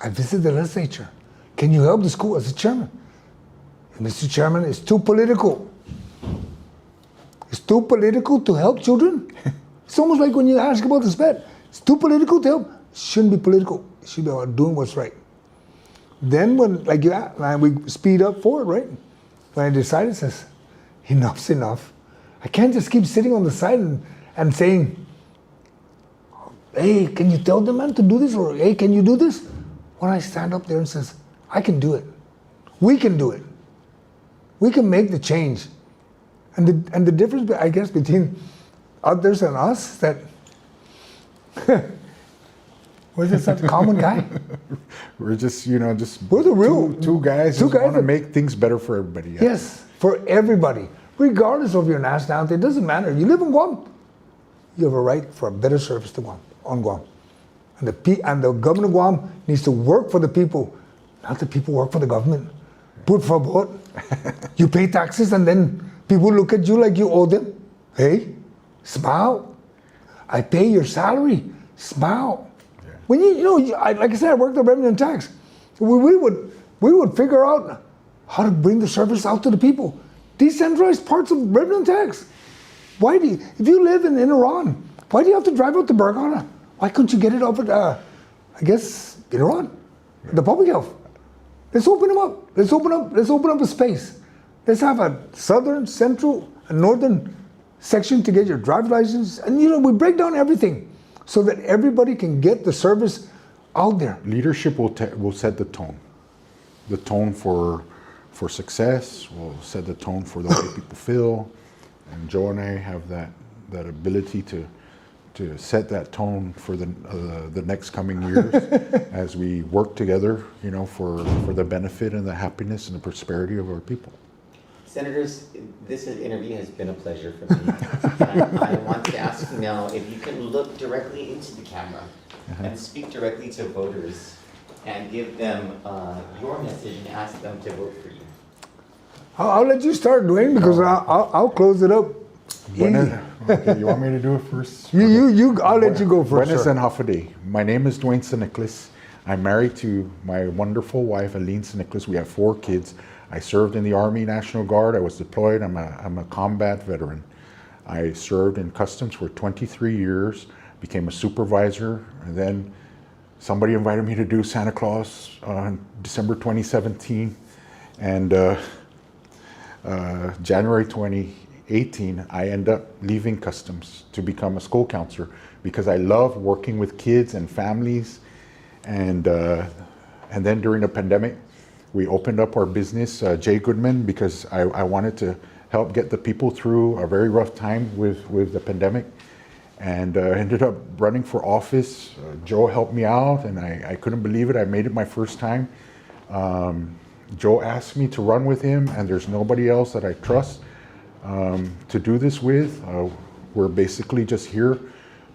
[SPEAKER 13] I visited the legislature. Can you help the school as a chairman? And Mr. Chairman, it's too political. It's too political to help children. It's almost like when you ask about the SPED. It's too political to help. It shouldn't be political. It should be about doing what's right. Then when, like you asked, we speed up forward, right? When I decided, says, enough's enough. I can't just keep sitting on the side and saying, hey, can you tell the man to do this? Or, hey, can you do this? When I stand up there and says, I can do it. We can do it. We can make the change. And the difference, I guess, between others and us, that we're just such a common guy.
[SPEAKER 14] We're just,
[SPEAKER 13] we're the real
[SPEAKER 14] two guys who want to make things better for everybody. Yeah.
[SPEAKER 13] Yes, for everybody, regardless of your nationality. It doesn't matter. You live in Guam. you have a right for a better service to Guam, on Guam. And the government of Guam needs to work for the people, not the people work for the government. Por favor. You pay taxes and then people look at you like you owe them. Hey, smile. I pay your salary. Smile. Yeah. When like I said, I worked on revenue and tax. We would figure out how to bring the service out to the people. Decentralized parts of revenue and tax. If you live in Iran, why do you have to drive out to Bergana? Why couldn't you get it over in Iran? Yeah. The public health. Let's open them up. Let's open up a space. Let's have a southern, central, and northern section to get your driver's license. And we break down everything so that everybody can get the service out there.
[SPEAKER 14] Leadership will set the tone. The tone for success, will set the tone for the way people feel. And Joe and I have that ability to set that tone for the next coming years as we work together, for the benefit and the happiness and the prosperity of our people.
[SPEAKER 7] Senators, this interview has been a pleasure for me. I want to ask you now if you can look directly into the camera and speak directly to voters and give them your message and ask them to vote for you.
[SPEAKER 13] I'll let you start, Dwayne, because I'll close it up.
[SPEAKER 14] Okay, you want me to do it first?
[SPEAKER 13] I'll let you go first.
[SPEAKER 14] Buenas and Hafade. My name is Dwayne Nicolas. I'm married to my wonderful wife, Aline Nicolas. We have 4 kids. I served in the Army National Guard. I was deployed. I'm a combat veteran. I served in customs for 23 years, became a supervisor, and then somebody invited me to do Santa Claus on December 2017. And January 2018, I ended up leaving customs to become a school counselor because I love working with kids and families. And then during the pandemic, we opened up our business, J. Goodman, because I wanted to help get the people through a very rough time with the pandemic. And ended up running for office. Joe helped me out, and I couldn't believe it. I made it my first time. Joe asked me to run with him, and there's nobody else that I trust to do this with. We're basically just here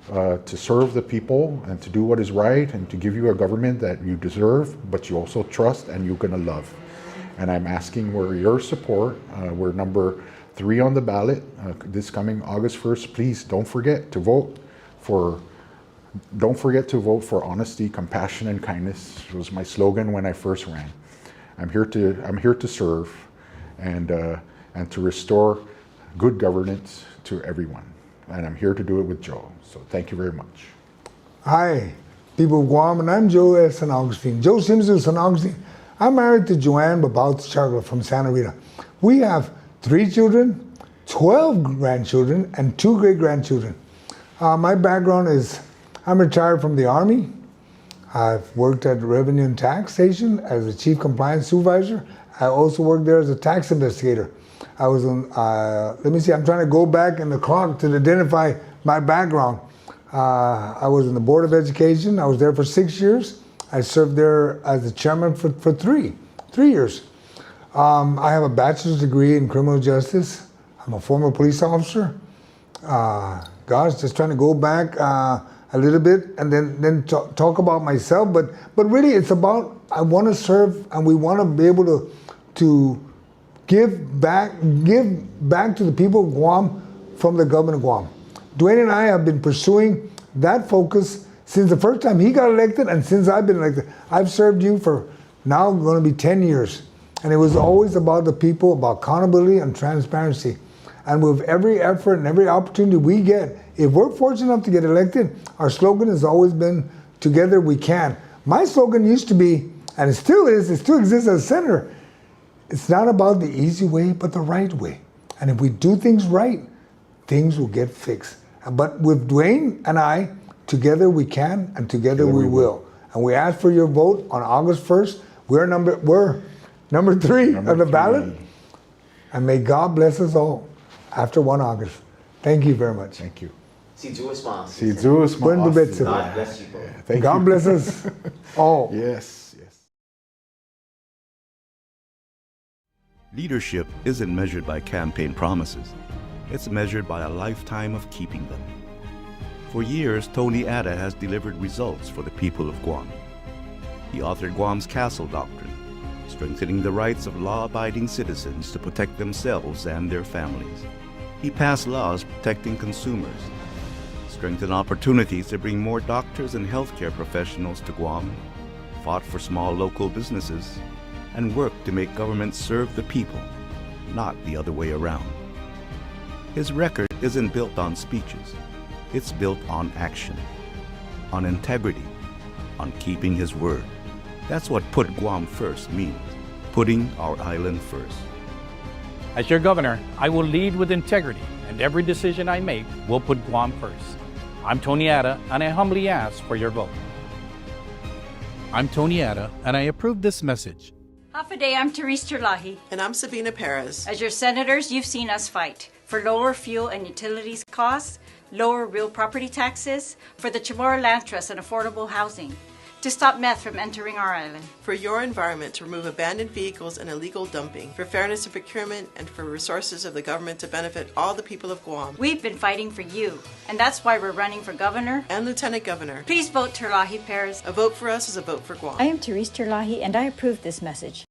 [SPEAKER 14] to serve the people and to do what is right and to give you a government that you deserve, but you also trust and you're going to love. And I'm asking for your support. We're number 3 on the ballot this coming August 1st. Please don't forget to vote for honesty, compassion, and kindness. It was my slogan when I first ran. I'm here to serve and to restore good governance to everyone. And I'm here to do it with Joe. So thank you very much.
[SPEAKER 13] Hi, people of Guam, and I'm Joe at San Agustin. Joe Sims of San Agustin. I'm married to Joanne Babaut from Santa Rita. We have 3 children, 12 grandchildren, and 2 great-grandchildren. My background is I'm retired from the Army. I've worked at the Revenue and Tax Station as a Chief Compliance Supervisor. I also worked there as a tax investigator. I was on, I'm trying to go back in the clock to identify my background. I was in the Board of Education. I was there for 6 years. I served there as the chairman for 3 years. I have a bachelor's degree in criminal justice. I'm a former police officer. Just trying to go back a little bit and then talk about myself. But really, it's about I want to serve, and we want to be able to give back to the people of Guam from the government of Guam. Dwayne and I have been pursuing that focus since the first time he got elected, and since I've been elected. I've served you for now going to be 10 years. And it was always about the people, about accountability and transparency. And with every effort and every opportunity we get, if we're fortunate enough to get elected, our slogan has always been, together we can. My slogan used to be, and it still exists as senator, it's not about the easy way, but the right way. And if we do things right, things will get fixed. But with Dwayne and I, together we can, and together we will. And we ask for your vote on August 1st. We're number 3 on the ballot. And may God bless us all after 1 August. Thank you very much.
[SPEAKER 14] Thank you.
[SPEAKER 13] God bless you both. God bless us all.
[SPEAKER 14] Yes.
[SPEAKER 15] Leadership isn't measured by campaign promises. It's measured by a lifetime of keeping them. For years, Tony Atta has delivered results for the people of Guam. He authored Guam's Castle Doctrine, strengthening the rights of law-abiding citizens to protect themselves and their families. He passed laws protecting consumers, strengthened opportunities to bring more doctors and healthcare professionals to Guam, fought for small local businesses, and worked to make government serve the people, not the other way around. His record isn't built on speeches. It's built on action, on integrity, on keeping his word. That's what put Guam first means, putting our island first.
[SPEAKER 9] As your governor, I will lead with integrity, and every decision I make will put Guam first. I'm Tony Atta, and I humbly ask for your vote. I'm Tony Atta, and I approve this message.
[SPEAKER 4] Hafaday, I'm Therese Terlahi.
[SPEAKER 5] And I'm Sabina Perez.
[SPEAKER 4] As your senators, you've seen us fight for lower fuel and utilities costs, lower real property taxes, for the Chamorro Land Trust and affordable housing, to stop meth from entering our island.
[SPEAKER 5] For your environment, to remove abandoned vehicles and illegal dumping, for fairness in procurement, and for resources of the government to benefit all the people of Guam.
[SPEAKER 4] We've been fighting for you, and that's why we're running for governor
[SPEAKER 5] and lieutenant governor.
[SPEAKER 4] Please vote Terlahi Perez.
[SPEAKER 5] A vote for us is a vote for Guam.
[SPEAKER 6] I am Therese Terlahi, and I approve this message.